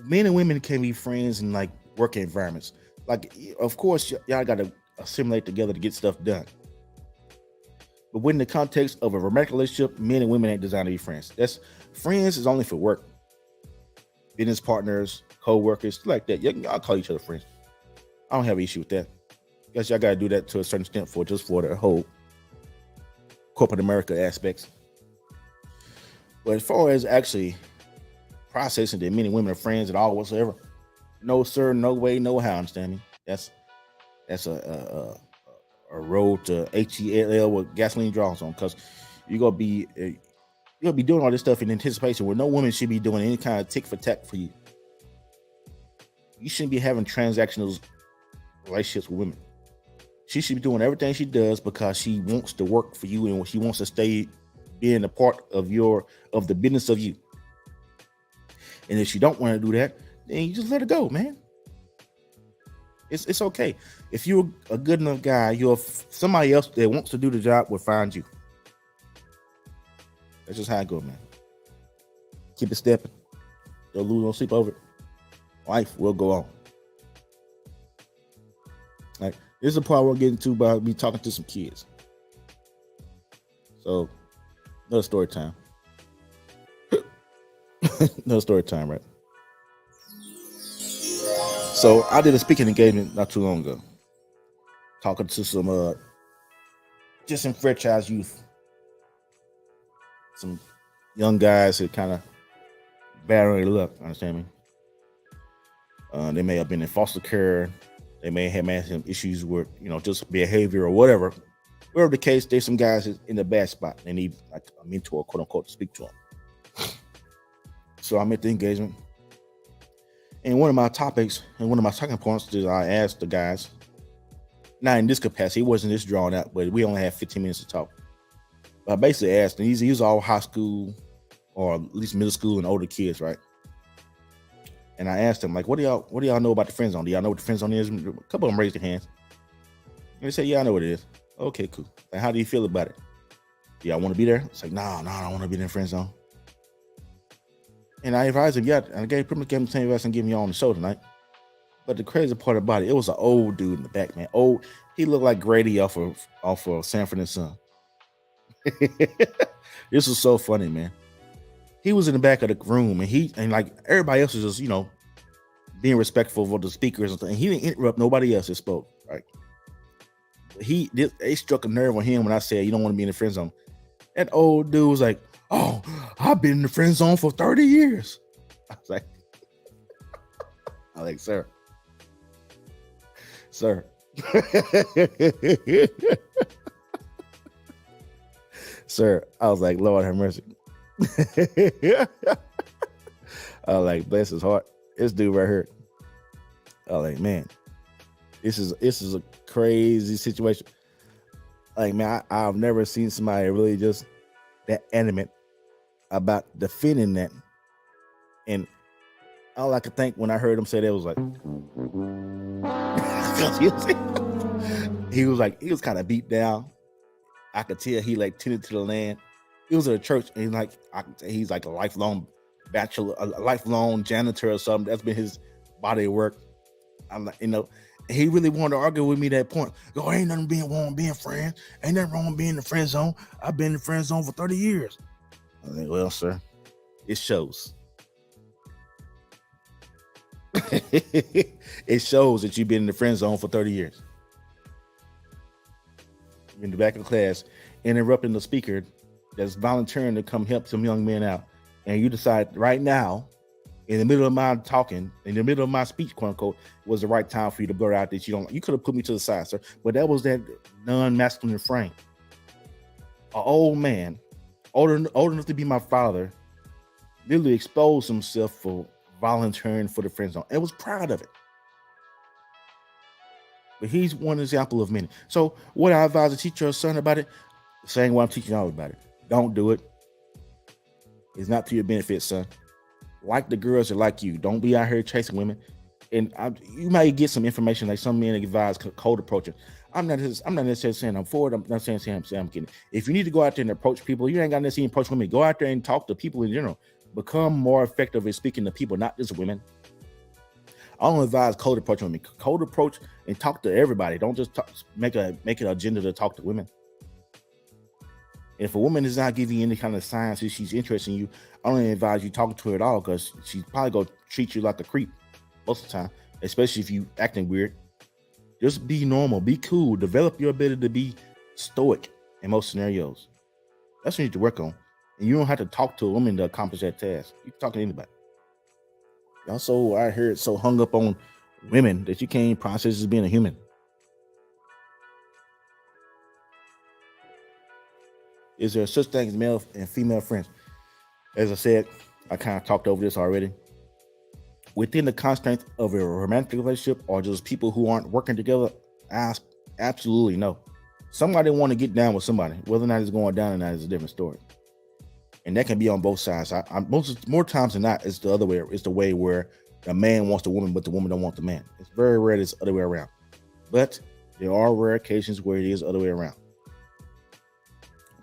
men and women can be friends in like work environments. Like, of course, y'all got to assimilate together to get stuff done. But within the context of a romantic relationship, men and women ain't designed to be friends. Friends is only for work. Business partners, co-workers, like that. Y'all call each other friends. I don't have an issue with that. Guess y'all gotta do that to a certain extent for the whole corporate America aspects. But as far as actually processing that men and women are friends at all whatsoever, no sir, no way, no how. Understand me? That's a road to HELL with gasoline draws on, because you're gonna be doing all this stuff in anticipation where no woman should be doing any kind of tick for tack for you. You shouldn't be having transactional relationships with women. She should be doing everything she does because she wants to work for you and she wants to stay being a part of the business of you. And if she don't want to do that, then you just let her go, man. It's okay. If you're a good enough guy, somebody else that wants to do the job will find you. That's just how it goes, man. Keep it stepping. Don't lose no sleep over it. Life will go on. Like, this is the part we're getting to by me talking to some kids. So, another story time. Another story time, right? So, I did a speaking engagement not too long ago. Talking to some franchise youth. Some young guys that kind of battering luck, understand me? They may have been in foster care. They may have had some issues with, just behavior or whatever. Whatever the case, there's some guys in the bad spot. They need like a mentor, quote unquote, to speak to them. So I'm at the engagement. And one of my topics and one of my talking points is I asked the guys, not in this capacity, it wasn't this drawn out, but we only had 15 minutes to talk. I basically asked, and he was all high school or at least middle school and older kids, right? And I asked them, like, what do y'all know about the friend zone? Do y'all know what the friend zone is? A couple of them raised their hands. And they said, yeah, I know what it is. Okay, cool. Like, how do you feel about it? Do y'all want to be there? It's like, no, I don't want to be in the friend zone. And I advised him, and I pretty much gave him the same advice I'm giving y'all on the show tonight. But the crazy part about it was an old dude in the back, man. He looked like Grady off of Sanford and Son. This was so funny, man. He was in the back of the room, and like everybody else was just, being respectful of the speakers and stuff. And he didn't interrupt nobody else that spoke, right? They struck a nerve on him when I said you don't want to be in the friend zone. That old dude was like, "Oh, I've been in the friend zone for 30 years." I was like, sir, Sir, I was like, Lord have mercy. I was like, bless his heart. This dude right here. I was like, man, this is a crazy situation. Like, man, I've never seen somebody really just that adamant about defending that. And all I could think when I heard him say that was like, he was kind of beat down. I could tell he like tended to the land. He was at a church, and he's like a lifelong bachelor, a lifelong janitor or something. That's been his body of work. I'm like, he really wanted to argue with me that point. Go, ain't nothing wrong with being friends. Ain't nothing wrong with being in the friend zone. I've been in the friend zone for 30 years. I was like, well, sir, it shows. It shows that you've been in the friend zone for 30 years. You're in the back of the class, interrupting the speaker that's volunteering to come help some young men out. And you decide right now, in the middle of my talking, in the middle of my speech, quote unquote, was the right time for you to blurt out that you could have put me to the side, sir. But that was that non-masculine frame. An old man, old enough to be my father, literally exposed himself for volunteering for the friend zone and was proud of it. But he's one example of many. So what I advise to teach your son about it, saying what I'm teaching y'all about it. Don't do it. It's not to your benefit, son. Like the girls that like you. Don't be out here chasing women. And you might get some information like some men advise cold approaching. I'm not necessarily saying I'm for it. I'm not saying I'm kidding. If you need to go out there and approach people, you ain't got to necessarily approach women. Go out there and talk to people in general. Become more effective in speaking to people, not just women. I don't advise cold approach women. Cold approach and talk to everybody. Don't just make it an agenda to talk to women. If a woman is not giving you any kind of signs that she's interested in you, I don't advise you talking to her at all, because she's probably gonna treat you like a creep most of the time, especially if you acting weird. Just be normal, be cool, develop your ability to be stoic in most scenarios. That's what you need to work on. And you don't have to talk to a woman to accomplish that task. You can talk to anybody. Y'all I heard so hung up on women that you can't even process as being a human. Is there such thing as male and female friends? As I said, I kind of talked over this already. Within the constraints of a romantic relationship or just people who aren't working together, absolutely no. Somebody want to get down with somebody. Whether or not it's going down or not is a different story. And that can be on both sides. More times than not, it's the other way. It's the way where the man wants the woman, but the woman don't want the man. It's very rare it's the other way around. But there are rare occasions where it is the other way around.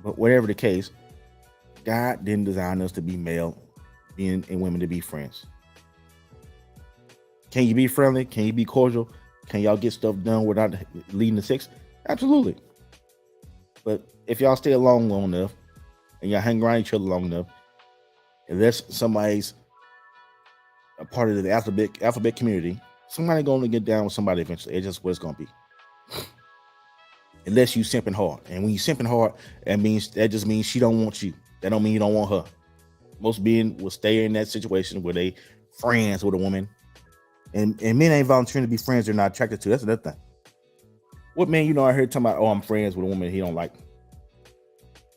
But whatever the case, God didn't design us to be male and women to be friends. Can you be friendly? Can you be cordial? Can y'all get stuff done without leading to sex? Absolutely. But if y'all stay along long enough and y'all hang around each other long enough, unless somebody's a part of the alphabet community, somebody gonna get down with somebody eventually. It's just what it's gonna be. Unless you simping hard. And when you simping hard, that just means she don't want you. That don't mean you don't want her. Most men will stay in that situation where they friends with a woman. And men ain't volunteering to be friends they're not attracted to. That's another thing. What man I heard talking about, I'm friends with a woman he don't like?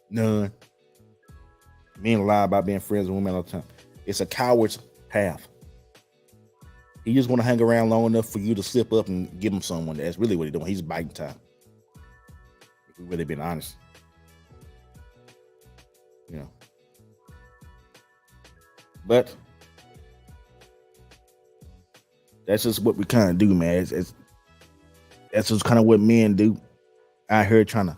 None. Men lie about being friends with women all the time. It's a coward's path. He just want to hang around long enough for you to slip up and give him someone. That's really what he's doing. He's biting time. If we've really been honest. But that's just what we kind of do, man. That's just kind of what men do out here, trying to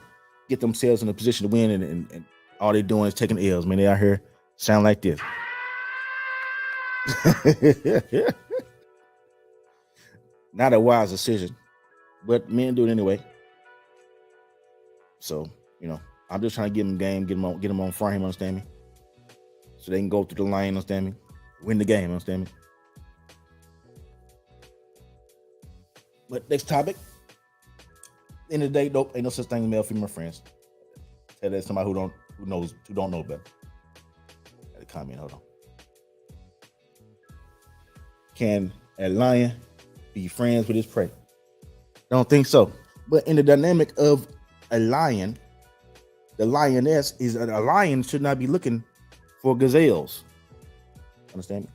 get themselves in a position to win, and all they're doing is taking L's, man. They out here sound like this. Not a wise decision, but men do it anyway. So, I'm just trying to give them game, get them on frame, understand me? So they can go through the lane, understand me? Win the game, understand me? But next topic. End of the day, nope, ain't no such thing as male female friends. Tell that to somebody who don't know better. Got a comment, hold on. Can a lion be friends with his prey? Don't think so. But in the dynamic of a lion, the lioness is a lion should not be looking for gazelles. Understand me?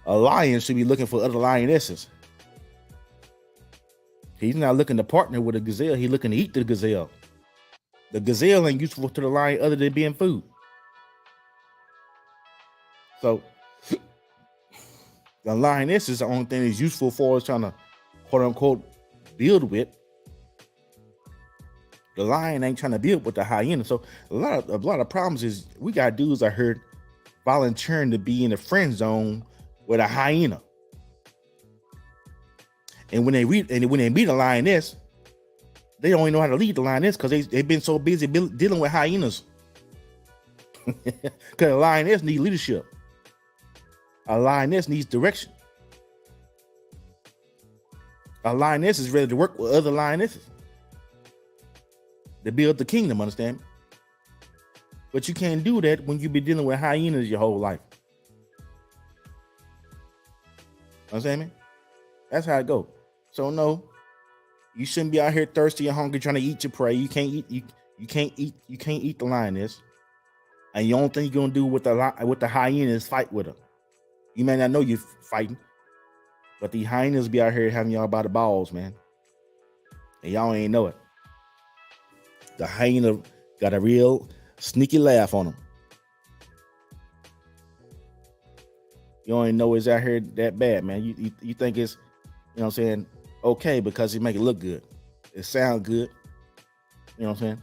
A lion should be looking for other lionesses. He's not looking to partner with a gazelle. He's looking to eat the gazelle. The gazelle ain't useful to the lion other than being food. So the lioness is the only thing that's useful for us trying to quote unquote build with. The lion ain't trying to build with the hyena. So a lot of problems is we got dudes I heard volunteering to be in the friend zone with a hyena. And when they meet a lioness, they don't even know how to lead the lioness because they've been so busy dealing with hyenas. Because a lioness needs leadership. A lioness needs direction. A lioness is ready to work with other lionesses to build the kingdom, understand me? But you can't do that when you've been dealing with hyenas your whole life. Understand me? That's how it goes. So no, you shouldn't be out here thirsty and hungry trying to eat your prey. You can't eat the lioness. And the only thing you're gonna do with the hyena is fight with her. You may not know you're fighting, but the hyenas be out here having y'all by the balls, man. And y'all ain't know it. The hyena got a real sneaky laugh on him. You don't even know it's out here that bad, man. You think it's, you know what I'm saying, okay because it make it look good. It sound good. You know what I'm saying?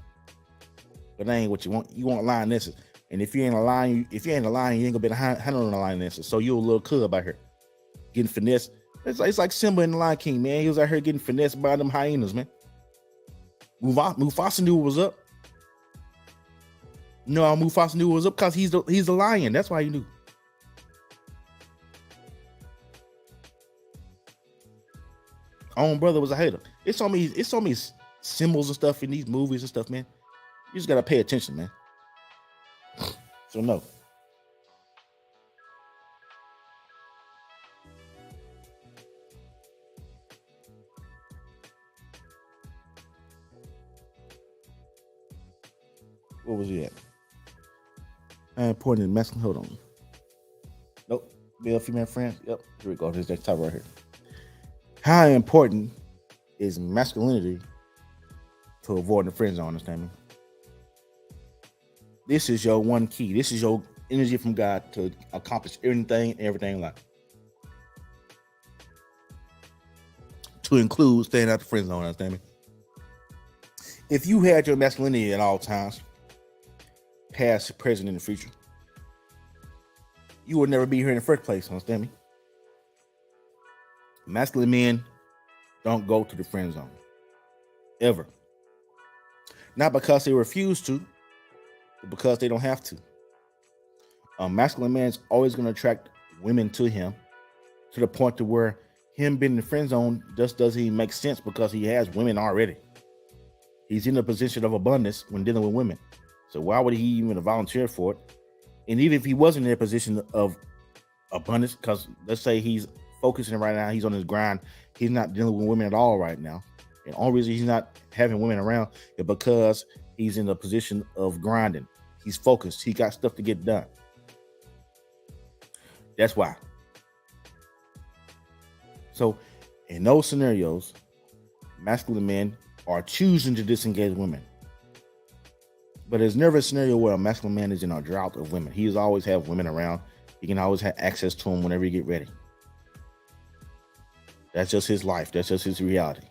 But that ain't what you want. You want lionesses. And if you ain't a lion, you ain't gonna be handling a lioness. So you a little cub out here getting finessed. It's like Simba in the Lion King, man. He was out here getting finessed by them hyenas, man. Mufasa knew what was up. No, Mufasa knew what was up because he's the lion. That's why he knew. Own brother was a hater. It's so many symbols and stuff in these movies and stuff, man. You just gotta pay attention, man. So no. What was he at? I ain't pointing in masculine. Hold on. Nope. Male, female friends. Yep. Here we go. This next top right here. How important is masculinity to avoid the friend zone? Understand me? This is your one key. This is your energy from God to accomplish everything in life. To include staying out the friend zone. Understand me? If you had your masculinity at all times, past, present, and the future, you would never be here in the first place. Understand me? Masculine men don't go to the friend zone. Ever. Not because they refuse to, but because they don't have to. A masculine man is always going to attract women to him to the point to where him being in the friend zone just doesn't even make sense because he has women already. He's in a position of abundance when dealing with women. So why would he even volunteer for it? And even if he wasn't in a position of abundance, because let's say he's focusing right now, he's on his grind, he's not dealing with women at all right now. And the only reason he's not having women around is because he's in a position of grinding. He's focused. He got stuff to get done. That's why. So in those scenarios, masculine men are choosing to disengage women. But there's never a scenario where a masculine man is in a drought of women. He always have women around. He can always have access to them whenever he get ready. That's just his life. That's just his reality.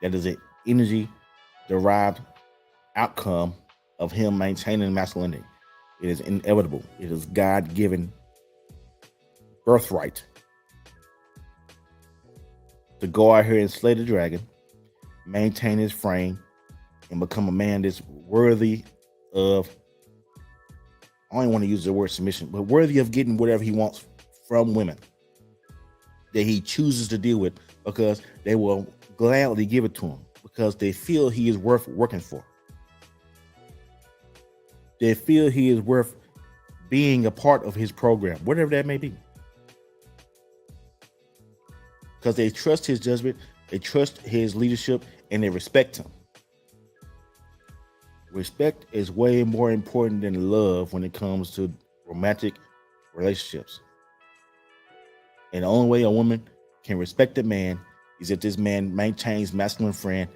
That is an energy derived outcome of him maintaining masculinity. It is inevitable. It is God-given birthright to go out here and slay the dragon, maintain his frame, and become a man that's worthy of, I don't even want to use the word submission, but worthy of getting whatever he wants from women that he chooses to deal with, because they will gladly give it to him because they feel he is worth working for. They feel he is worth being a part of his program, whatever that may be. because they trust his judgment, they trust his leadership, and they respect him. Respect is way more important than love when it comes to romantic relationships. And the only way a woman can respect a man is if this man maintains masculine frame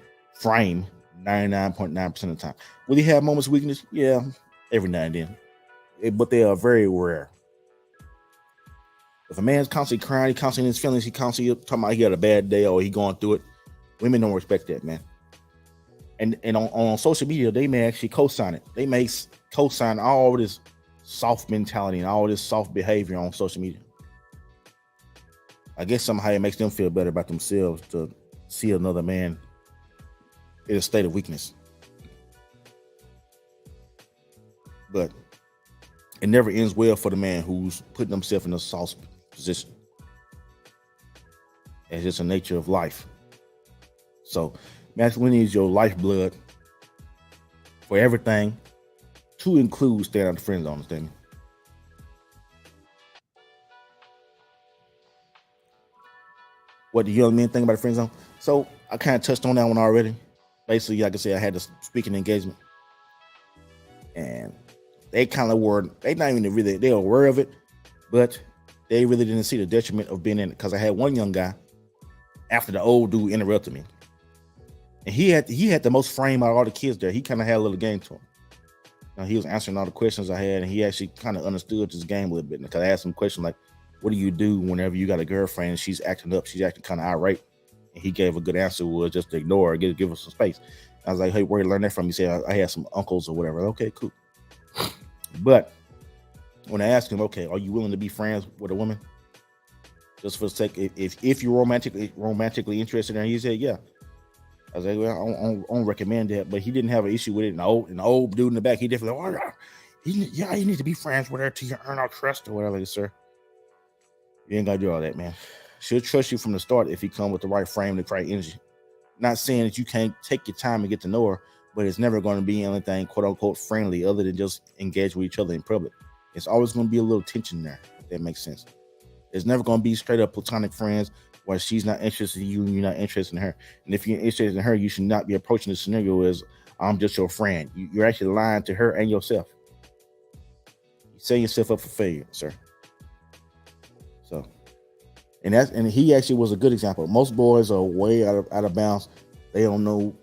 99.9% of the time. Will he have moments of weakness? Yeah, every now and then. But they are very rare. If a man's constantly crying, he constantly in his feelings, he constantly talking about he had a bad day or he going through it, women don't respect that, man. And on social media, they may actually co-sign it. They may co-sign all this soft mentality and all this soft behavior on social media. I guess somehow it makes them feel better about themselves to see another man in a state of weakness. But it never ends well for the man who's putting himself in a soft position. It's just the nature of life. So masculinity is your lifeblood for everything, to include staying out of the friend zone, understand me? What do young men think about the friend zone? So I kind of touched on that one already. Basically, like I said, I had a speaking engagement, and they kind of were, they're aware of it, but they really didn't see the detriment of being in it. Because I had one young guy, after the old dude interrupted me, and he had the most frame out of all the kids there. He kind of had a little game to him. Now, he was answering all the questions I had, and he actually kind of understood this game a little bit. Because I asked him a question like, what do you do whenever you got a girlfriend and she's acting up, she's acting kind of irate? And he gave a good answer, was just to ignore her, give her some space. I was like, hey, where you learn that from? He said, I had some uncles or whatever. Okay, cool. But when I asked him, okay, are you willing to be friends with a woman? Just for the sake, if you're romantically interested in her, he said, yeah. I was like, well, I don't recommend that, but he didn't have an issue with it. And the old dude in the back, he definitely, you need to be friends with her till you earn our trust or whatever. Like, sir, you ain't gotta do all that, man. She'll trust you from the start if you come with the right frame, the right energy. Not saying that you can't take your time and get to know her, but it's never going to be anything quote unquote friendly other than just engage with each other in public. It's always going to be a little tension there, if that makes sense. It's never going to be straight up platonic friends where she's not interested in you and you're not interested in her. And if you're interested in her, you should not be approaching the scenario as I'm just your friend. You're actually lying to her and yourself. You're setting yourself up for failure, sir. So, and he actually was a good example. Most boys are way out of bounds. They don't know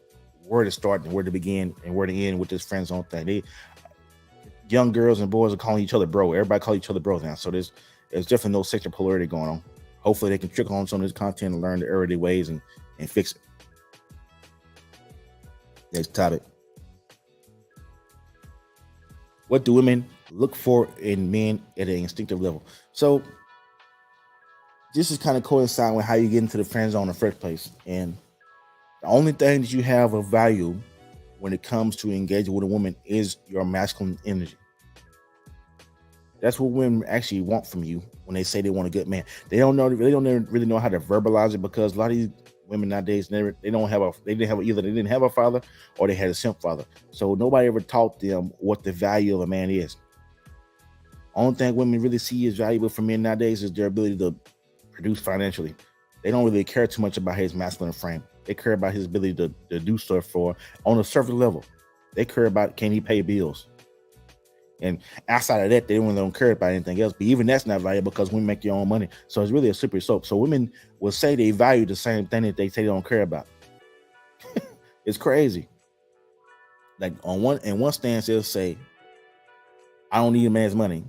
where to start and where to begin and where to end with this friend zone thing. Young girls and boys are calling each other bro. Everybody call each other bro now. So there's definitely no sexual polarity going on. Hopefully they can trick on some of this content and learn the everyday ways and fix it. Next topic. What do women look for in men at an instinctive level? So this is kind of coincide with how you get into the friend zone in the first place. And the only thing that you have of value when it comes to engaging with a woman is your masculine energy. That's what women actually want from you when they say they want a good man. They don't really know how to verbalize it, because a lot of these women nowadays they didn't have a father or they had a simp father. So nobody ever taught them what the value of a man is. Only thing women really see as valuable for men nowadays is their ability to produce financially. They don't really care too much about his masculine frame. They care about his ability to do stuff for on a surface level. They care about, can he pay bills? And outside of that, they don't care about anything else. But even that's not valuable because we make your own money. So it's really a slippery slope. So women will say they value the same thing that they say they don't care about. It's crazy. Like in one stance, they'll say, I don't need a man's money.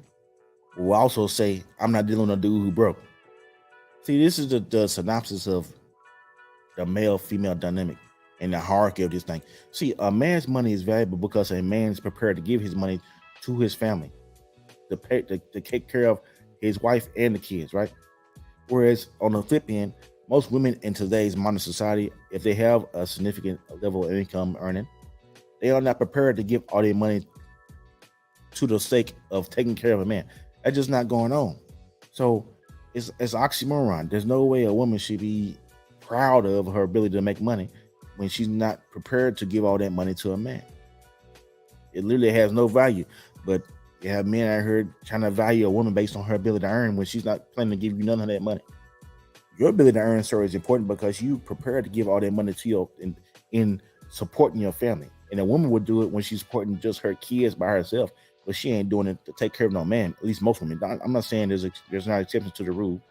We'll also say, I'm not dealing with a dude who broke. See, this is the synopsis of the male-female dynamic and the hierarchy of this thing. See, a man's money is valuable because a man is prepared to give his money to his family, to take care of his wife and the kids, right? Whereas on the flip end, most women in today's modern society, if they have a significant level of income earning, they are not prepared to give all their money to the sake of taking care of a man. That's just not going on. So it's oxymoron. There's no way a woman should be proud of her ability to make money when she's not prepared to give all that money to a man. It literally has no value. But you have men out here trying to value a woman based on her ability to earn when she's not planning to give you none of that money. Your ability to earn, sir, is important because you prepared to give all that money to your in supporting your family. And a woman would do it when she's supporting just her kids by herself, but she ain't doing it to take care of no man. At least most women. I'm not saying there's not exceptions to the rule.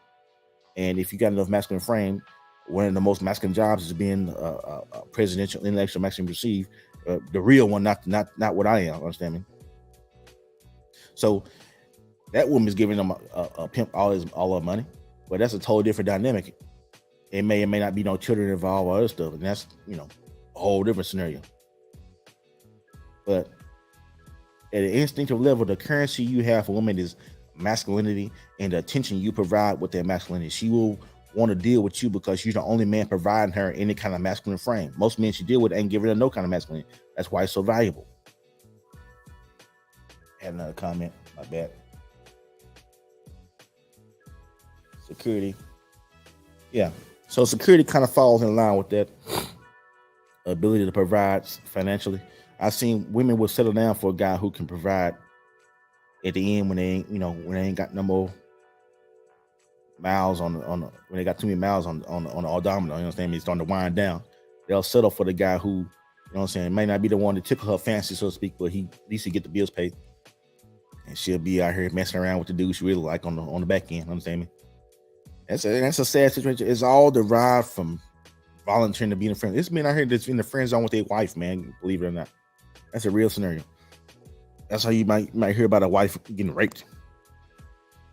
And if you got enough masculine frame, one of the most masculine jobs is being a presidential intellectual maximum received. The real one, not what I am. Understand me? So that woman is giving them a pimp all her money, but that's a totally different dynamic. It may or may not be no children involved or other stuff, and that's a whole different scenario. But at an instinctive level, the currency you have for women is masculinity and the attention you provide with that masculinity. She will want to deal with you because you're the only man providing her any kind of masculine frame. Most men she deal with ain't giving her no kind of masculinity. That's why it's so valuable. Had another comment. My bad. Security. Yeah. So security kind of falls in line with that ability to provide financially. I've seen women will settle down for a guy who can provide at the end when they ain't, when they ain't got no more miles on when they got too many miles on the odometer, understand me? It's starting to wind down. They'll settle for the guy who, may not be the one to tickle her fancy, so to speak, but he at least he get the bills paid. And she'll be out here messing around with the dude she really like on the back end, understand me? That's a sad situation. It's all derived from volunteering to be in a friend. This men out here that's in the friend zone with their wife, man, believe it or not. That's a real scenario. That's how you might hear about a wife getting raped.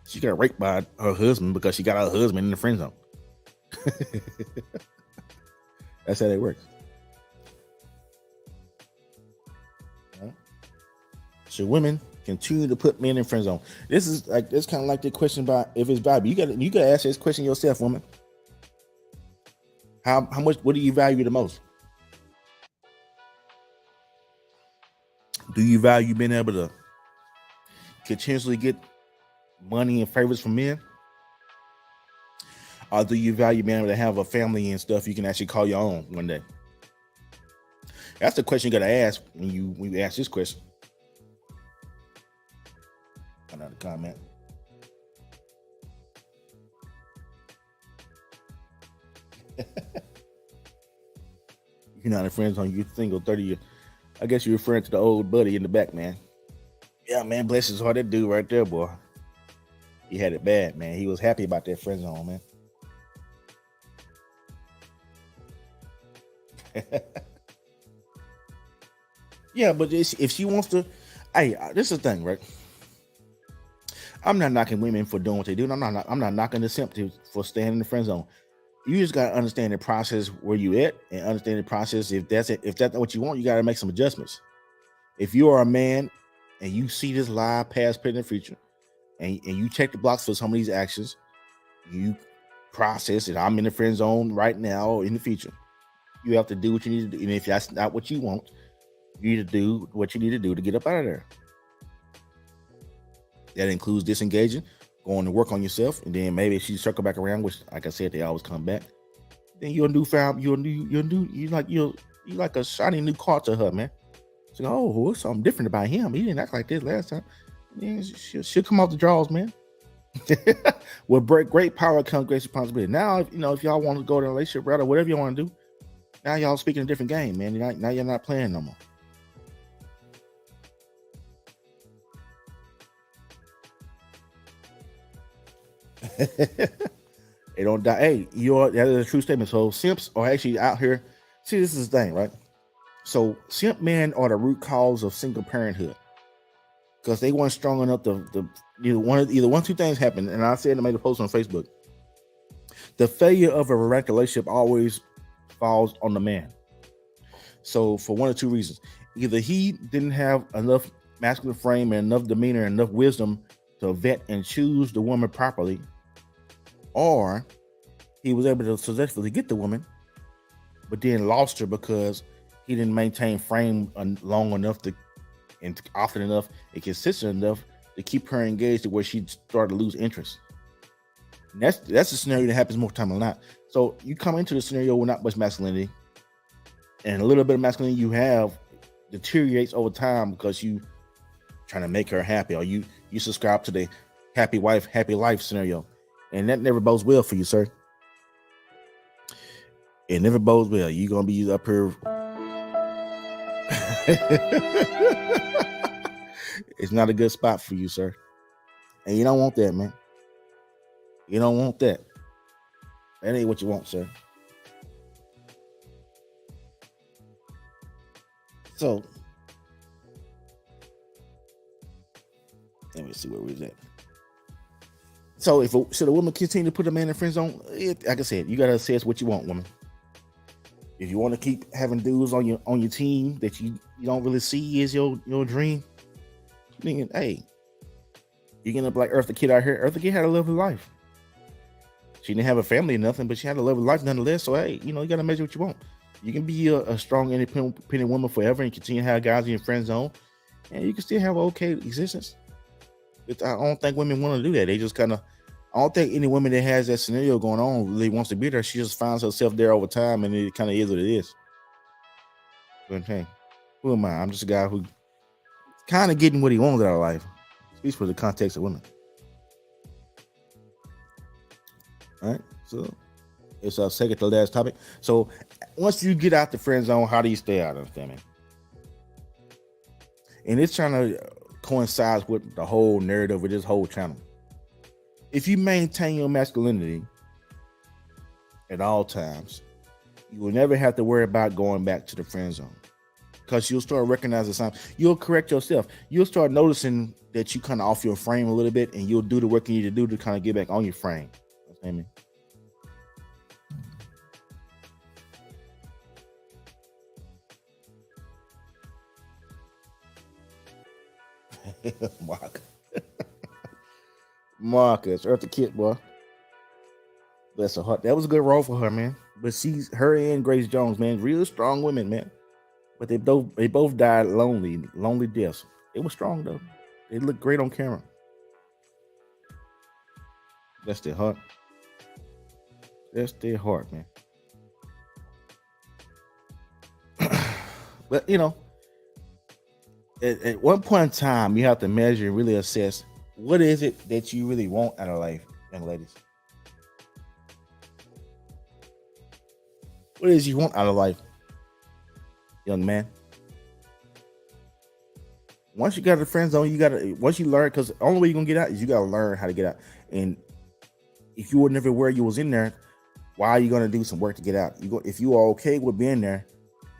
She got raped by her husband because she got her husband in the friend zone. That's how that works. Should women continue to put men in friend zone? This is kind of like the question about if it's valuable. You gotta ask this question yourself, woman. How much? What do you value the most? Do you value being able to continuously get money and favors from men? Or do you value being able to have a family and stuff you can actually call your own one day? That's the question you got to ask when you ask this question. Another comment. You're not a friend zone, you're single 30 years. I guess you're referring to the old buddy in the back, man. Yeah, man, bless his heart. That dude right there, boy. He had it bad, man. He was happy about that friend zone, man. Yeah, but if she wants to, hey, this is the thing, right? I'm not knocking women for doing what they do. I'm not knocking the simp for staying in the friend zone. You just gotta understand the process where you at and understand the process. If that's what you want, you gotta make some adjustments. If you are a man and you see this live past, present, and future, and you check the blocks for some of these actions, you process it. I'm in the friend zone right now or in the future. You have to do what you need to do. And if that's not what you want, you need to do what you need to do to get up out of there. That includes disengaging, going to work on yourself, and then maybe if she circle back around, which like I said, they always come back. Then you're like a shiny new car to her, man. She's like, oh, what's something different about him? He didn't act like this last time. Yeah, she'll come off the draws, man. With great power comes great responsibility. Now, if y'all want to go to a relationship route or whatever you want to do, now y'all speaking a different game, man. Now you're not playing no more. They don't die. Hey, that is a true statement. So simps are actually out here. See, this is the thing, right? So simp men are the root cause of single parenthood because they weren't strong enough to either one two things happen. And I said I made a post on Facebook. The failure of a romantic relationship always falls on the man. So for one or two reasons, either he didn't have enough masculine frame and enough demeanor and enough wisdom to vet and choose the woman properly, or he was able to successfully get the woman, but then lost her because he didn't maintain frame long enough and often enough and consistent enough to keep her engaged to where she started to lose interest. And that's a scenario that happens more time than not. So you come into the scenario with not much masculinity, and a little bit of masculinity you have deteriorates over time because you trying to make her happy, or you subscribe to the happy wife, happy life scenario, and that never bodes well for you, sir. It never bodes well. You're gonna be up here. It's not a good spot for you, sir. And you don't want that, man. You don't want that. That ain't what you want, sir. So, let me see where we're at. So, should a woman continue to put a man in friend zone? Like I said, you gotta assess what you want, woman. If you want to keep having dudes on your team that you don't really see as your dream, thinking, hey, you're gonna be like Eartha Kitt out here. Eartha Kitt had a lovely life. She didn't have a family or nothing, but she had a lovely life nonetheless. So hey, you gotta measure what you want. You can be a strong, independent woman forever and continue to have guys in your friend zone, and you can still have an okay existence. But I don't think women want to do that. They just kind of. I don't think any woman that has that scenario going on really wants to be there. She just finds herself there over time, and it kind of is what it is. But hey, who am I? I'm just a guy who kind of getting what he wants out of life. Speaks for the context of women. All right, so it's our second to last topic. So once you get out the friend zone, how do you stay out of it, man? And it's trying to coincide with the whole narrative of this whole channel. If you maintain your masculinity at all times, you will never have to worry about going back to the friend zone, because you'll start recognizing something. You'll correct yourself. You'll start noticing that you kind of off your frame a little bit, and you'll do the work you need to do to kind of get back on your frame. You know what I mean? Marcus, Eartha Kitt, boy. Bless her heart. That was a good role for her, man. But her and Grace Jones, man, real strong women, man. But they both died lonely deaths. It was strong though. They looked great on camera. That's their heart. That's their heart, man. But at one point in time, you have to measure and really assess what is it that you really want out of life, young ladies. What is you want out of life, young man? Once you got the friend zone, once you learn, because the only way you're gonna get out is you gotta learn how to get out. And if you were never where you was in there, why are you gonna do some work to get out? If you are okay with being there,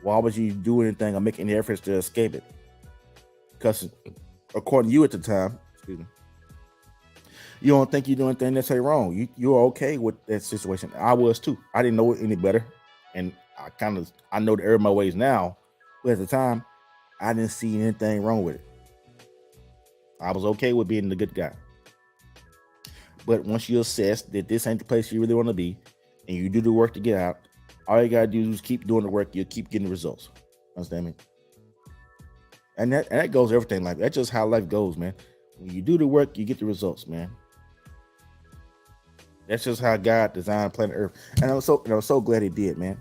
why would you do anything or make any efforts to escape it? Because according to you at the time, excuse me, you don't think you're doing anything that's wrong. You're okay with that situation. I was too. I didn't know it any better, and I know the error of my ways now, but at the time, I didn't see anything wrong with it. I was okay with being the good guy. But once you assess that this ain't the place you really want to be, and you do the work to get out, all you gotta do is keep doing the work. You'll keep getting the results. Understand me? And that goes everything like that. That's just how life goes, man. When you do the work, you get the results, man. That's just how God designed planet Earth. And I'm so glad he did, man.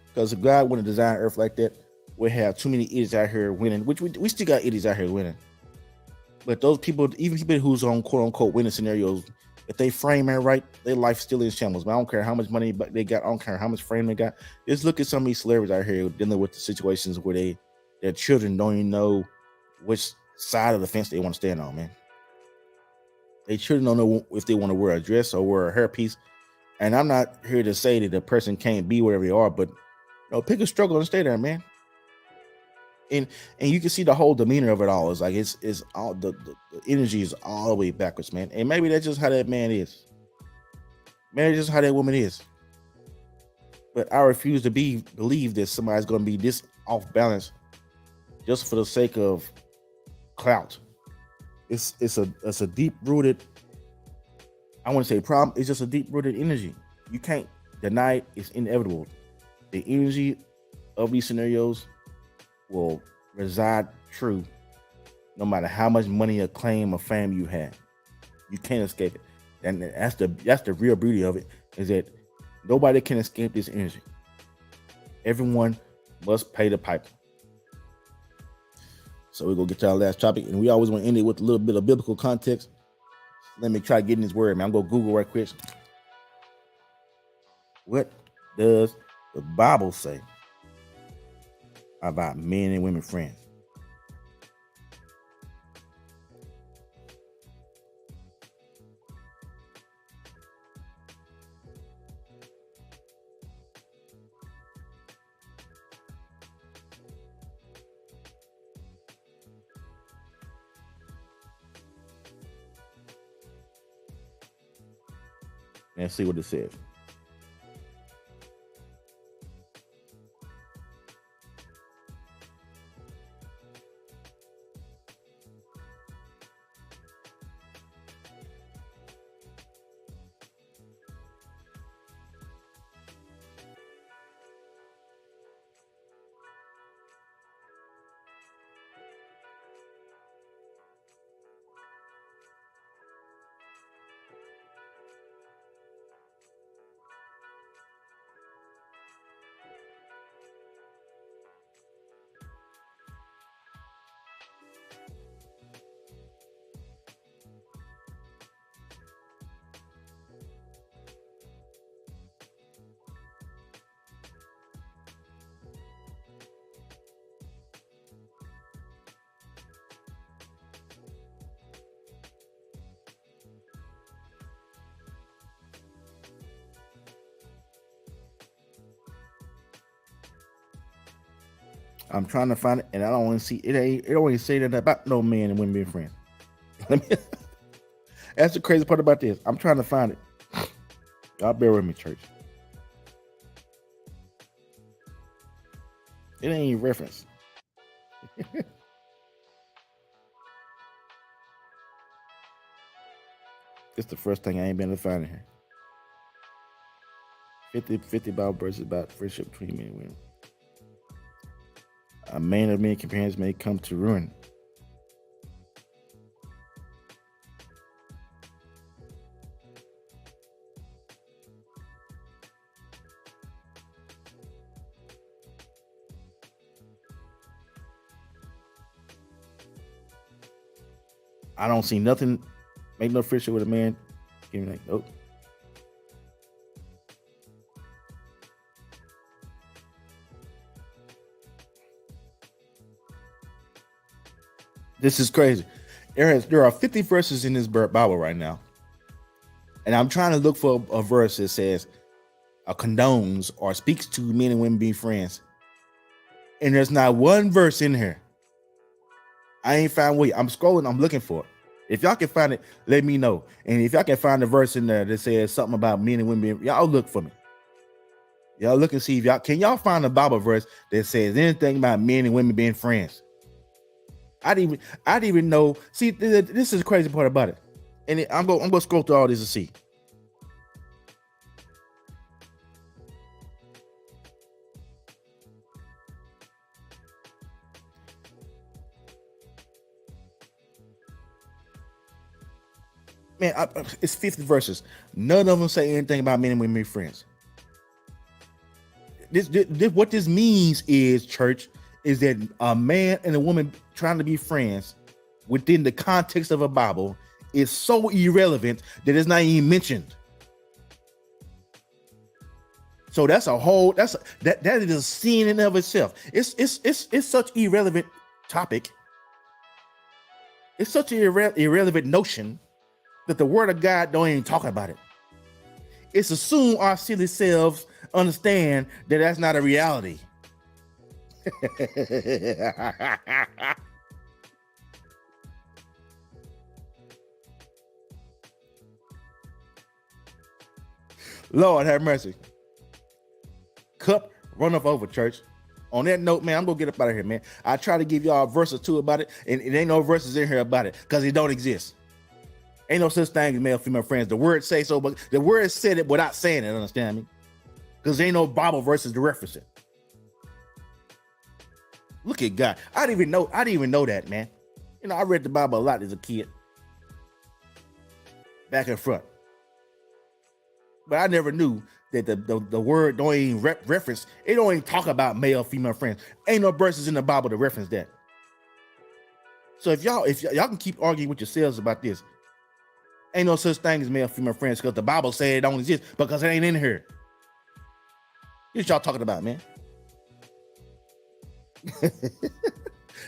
Because if God wouldn't design Earth like that, we'd have too many idiots out here winning, which we still got idiots out here winning. But those people, even people who's on quote unquote winning scenarios, if they frame it right, their life's still in shambles. But I don't care how much money they got, I don't care how much frame they got. Just look at some of these celebrities out here dealing with the situations where their children don't even know which side of the fence they want to stand on, man. They children don't know if they want to wear a dress or wear a hairpiece. And I'm not here to say that a person can't be wherever they are, but pick a struggle and stay there, man. And you can see the whole demeanor of it all. It's like it's all the energy is all the way backwards, man. And maybe that's just how that man is. Maybe that's just how that woman is. But I refuse to believe that somebody's gonna be this off balance just for the sake of clout. It's a deep rooted, I want to say problem. It's just a deep rooted energy. You can't deny it. It's inevitable. The energy of these scenarios will reside true no matter how much money, acclaim, or fame you have. You can't escape it. And that's the real beauty of it, is that nobody can escape this energy. Everyone must pay the piper. So we're gonna get to our last topic, and we always want to end it with a little bit of biblical context. Let me try getting this word, man. I'm gonna Google right quick. What does the Bible say about men and women friends? Let's see what it says. I'm trying to find it, and I don't want to see it. It don't even say that about no men and women being friends. That's the crazy part about this. I'm trying to find it. Y'all bear with me, church. It ain't even referenced. It's the first thing I ain't been able to find in here. 50 Bible verses about friendship between men and women. A man of many companions may come to ruin. I don't see nothing. Make no friendship with a man. Give me like, nope. This is crazy. There are 50 verses in this Bible right now. And I'm trying to look for a verse that says condones or speaks to men and women being friends. And there's not one verse in here. I ain't found one. I'm scrolling. I'm looking for it. If y'all can find it, let me know. And if y'all can find a verse in there that says something about men and women, y'all look for me. Y'all look and see if y'all find a Bible verse that says anything about men and women being friends. I didn't even know. See, this is the crazy part about it. And I'm gonna scroll through all this to see. Man, it's 50 verses. None of them say anything about men and women being friends. This what this means is, church, is that a man and a woman trying to be friends within the context of a Bible is so irrelevant that it's not even mentioned. So that is a sin in and of itself. It's such irrelevant topic. It's such an irrelevant notion that the word of God don't even talk about it. It's assumed our silly selves understand that that's not a reality. Lord have mercy. Cup runneth over, church. On that note, man, I'm gonna get up out of here, man. I try to give y'all a verse or two about it, and it ain't no verses in here about it because it don't exist. Ain't no such thing as male female friends. The word say so, but the word said it without saying it. Understand me? Because there ain't no Bible verses to reference it. Look at God. I didn't even know that, man. You know, I read the Bible a lot as a kid, back and front. But I never knew that the word don't even reference. It don't even talk about male female friends. Ain't no verses in the Bible to reference that. So if y'all can keep arguing with yourselves about this, ain't no such thing as male female friends because the Bible said it don't exist because it ain't in here. What y'all talking about, man?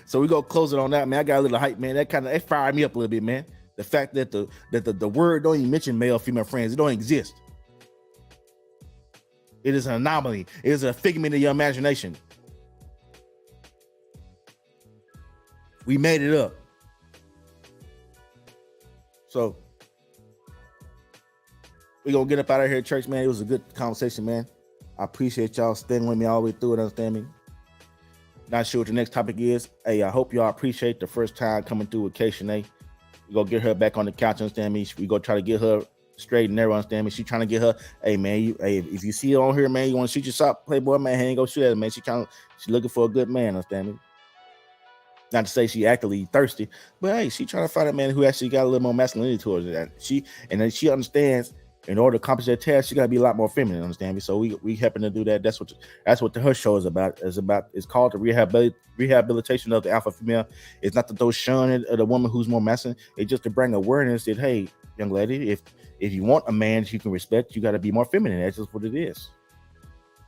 So we go close it on that, man. I got a little hype, man. That fired me up a little bit, man. The fact that the word don't even mention male, female friends. It don't exist. It is an anomaly. It is a figment of your imagination. We made it up. So we gonna get up out of here, church, man. It was a good conversation, man. I appreciate y'all staying with me all the way through it, understand me? Not sure what the next topic is. Hey, I hope y'all appreciate the first time coming through with K Shanae. We go get her back on the couch, understand me? We go try to get her straight and narrow, understand me? She trying to get her, hey, man, if you see her on here, man, you want to shoot your shot, Playboy, man, ain't go shoot at her, man. She looking for a good man, understand me? Not to say she actively thirsty, but hey, she trying to find a man who actually got a little more masculinity towards that. She understands in order to accomplish that task, she got to be a lot more feminine, understand me? So we happen to do that. That's what her show is about. It's called the rehabilitation of the alpha female. It's not to throw shun at the woman who's more masculine. It's just to bring awareness that, hey, young lady, if you want a man that you can respect, you got to be more feminine. That's just what it is.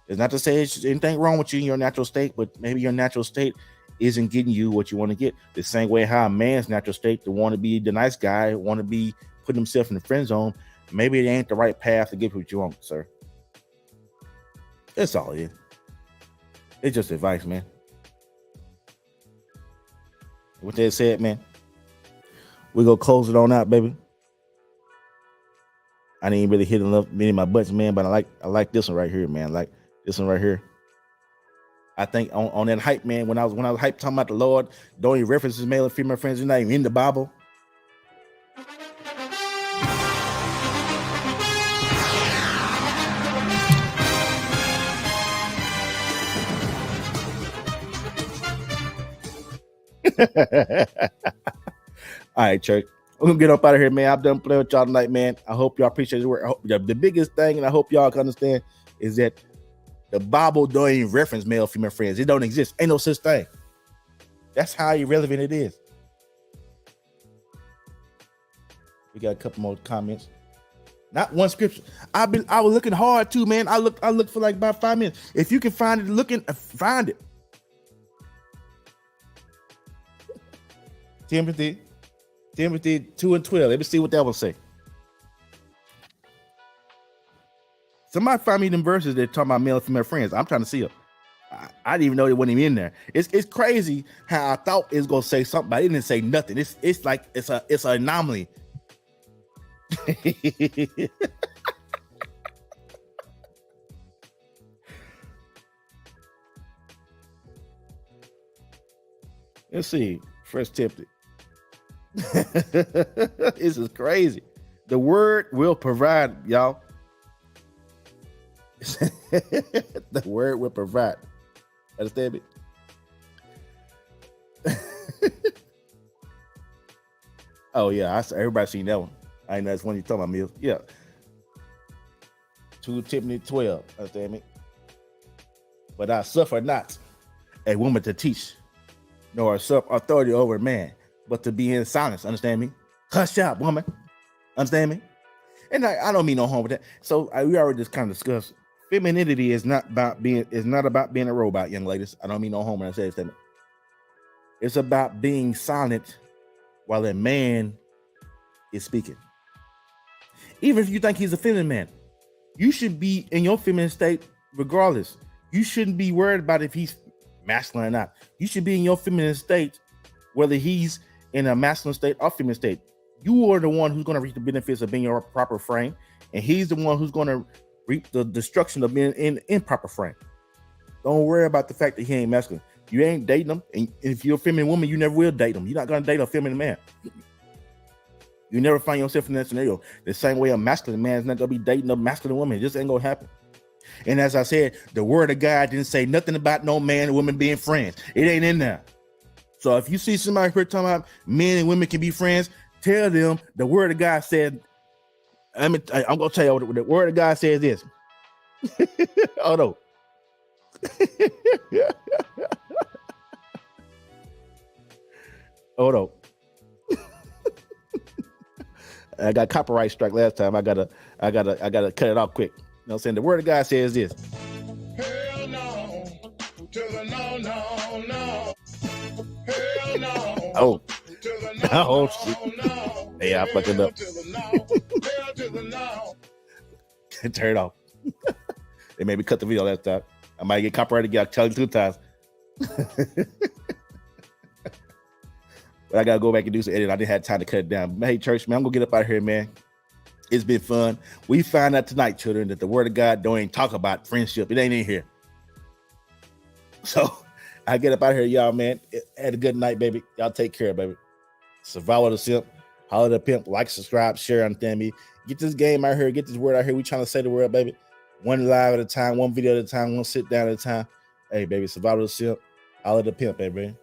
It's not to say it's anything wrong with you in your natural state, but maybe your natural state isn't getting you what you want to get. The same way how a man's natural state to want to be the nice guy, want to be putting himself in the friend zone, maybe it ain't the right path to get what you want, sir. That's all it is. It's just advice, man. With that said, man, we gonna close it on out, baby. I didn't really hit enough many of my butts, man, but I like this one right here, man. I like this one right here. I think on that hype, man, when I was hyped talking about the Lord, don't even references male and female friends, it's not even in the Bible. All right, church. We're gonna get up out of here, man. I'm done playing with y'all tonight, man. I hope y'all appreciate the work. The biggest thing, and I hope y'all can understand, is that the Bible don't even reference male, female friends. It don't exist. Ain't no such thing. That's how irrelevant it is. We got a couple more comments. Not one scripture. I was looking hard too, man. I looked for like about 5 minutes. If you can find it, find it. Timothy 2:12. Let me see what that one say. Somebody find me them verses that talk about male and female friends. I'm trying to see them. I didn't even know they wasn't even in there. It's crazy how I thought it was gonna say something, but it didn't say nothing. It's like it's an anomaly. Let's see. First Timothy. This is crazy. The word will provide, y'all. The word will provide. Understand me? Oh yeah, everybody seen that one. I know that's one you talking about, Mills. Yeah. 2 Timothy 12. Understand me? But I suffer not a woman to teach, nor usurp authority over a man, but to be in silence. Understand me? Hush up, woman. Understand me? And I don't mean no harm with that. So we already just kind of discussed. Femininity is not about being a robot, young ladies. I don't mean no harm when I say that. It's about being silent while a man is speaking. Even if you think he's a feminine man, you should be in your feminine state regardless. You shouldn't be worried about if he's masculine or not. You should be in your feminine state, whether he's in a masculine state or feminine state. You are the one who's going to reap the benefits of being your proper frame, and he's the one who's going to reap the destruction of being in improper frame. Don't worry about the fact that he ain't masculine. You ain't dating him, and if you're a feminine woman, you never will date him. You're not going to date a feminine man. You never find yourself in that scenario. The same way a masculine man is not going to be dating a masculine woman. It just ain't going to happen. And as I said, the word of God didn't say nothing about no man and woman being friends. It ain't in there. So if you see somebody here talking about men and women can be friends, tell them the word of God said, I'm going to tell you what the word of God says this. Oh, no. Oh, no. I got copyright strike last time. I gotta cut it off quick. You know what I'm saying? The word of God says this. Oh. Oh, shit. Hey, I fucked it up. Turn it off. They made me cut the video last time. I might get copyrighted again. I'll tell you 2 times. But I gotta go back and do some editing. I didn't have time to cut it down. Hey, church, man, I'm gonna get up out of here, man. It's been fun. We find out tonight, children, that the word of God don't even talk about friendship. It ain't in here. So I get up out of here, y'all, man. Had a good night, baby. Y'all take care, baby. Survival the simp, holler the pimp, like, subscribe, share, understand me. Get this game out here, get this word out here. We trying to say the word, baby. One live at a time, one video at a time, one sit down at a time. Hey, baby, survival the simp, holler the pimp, baby.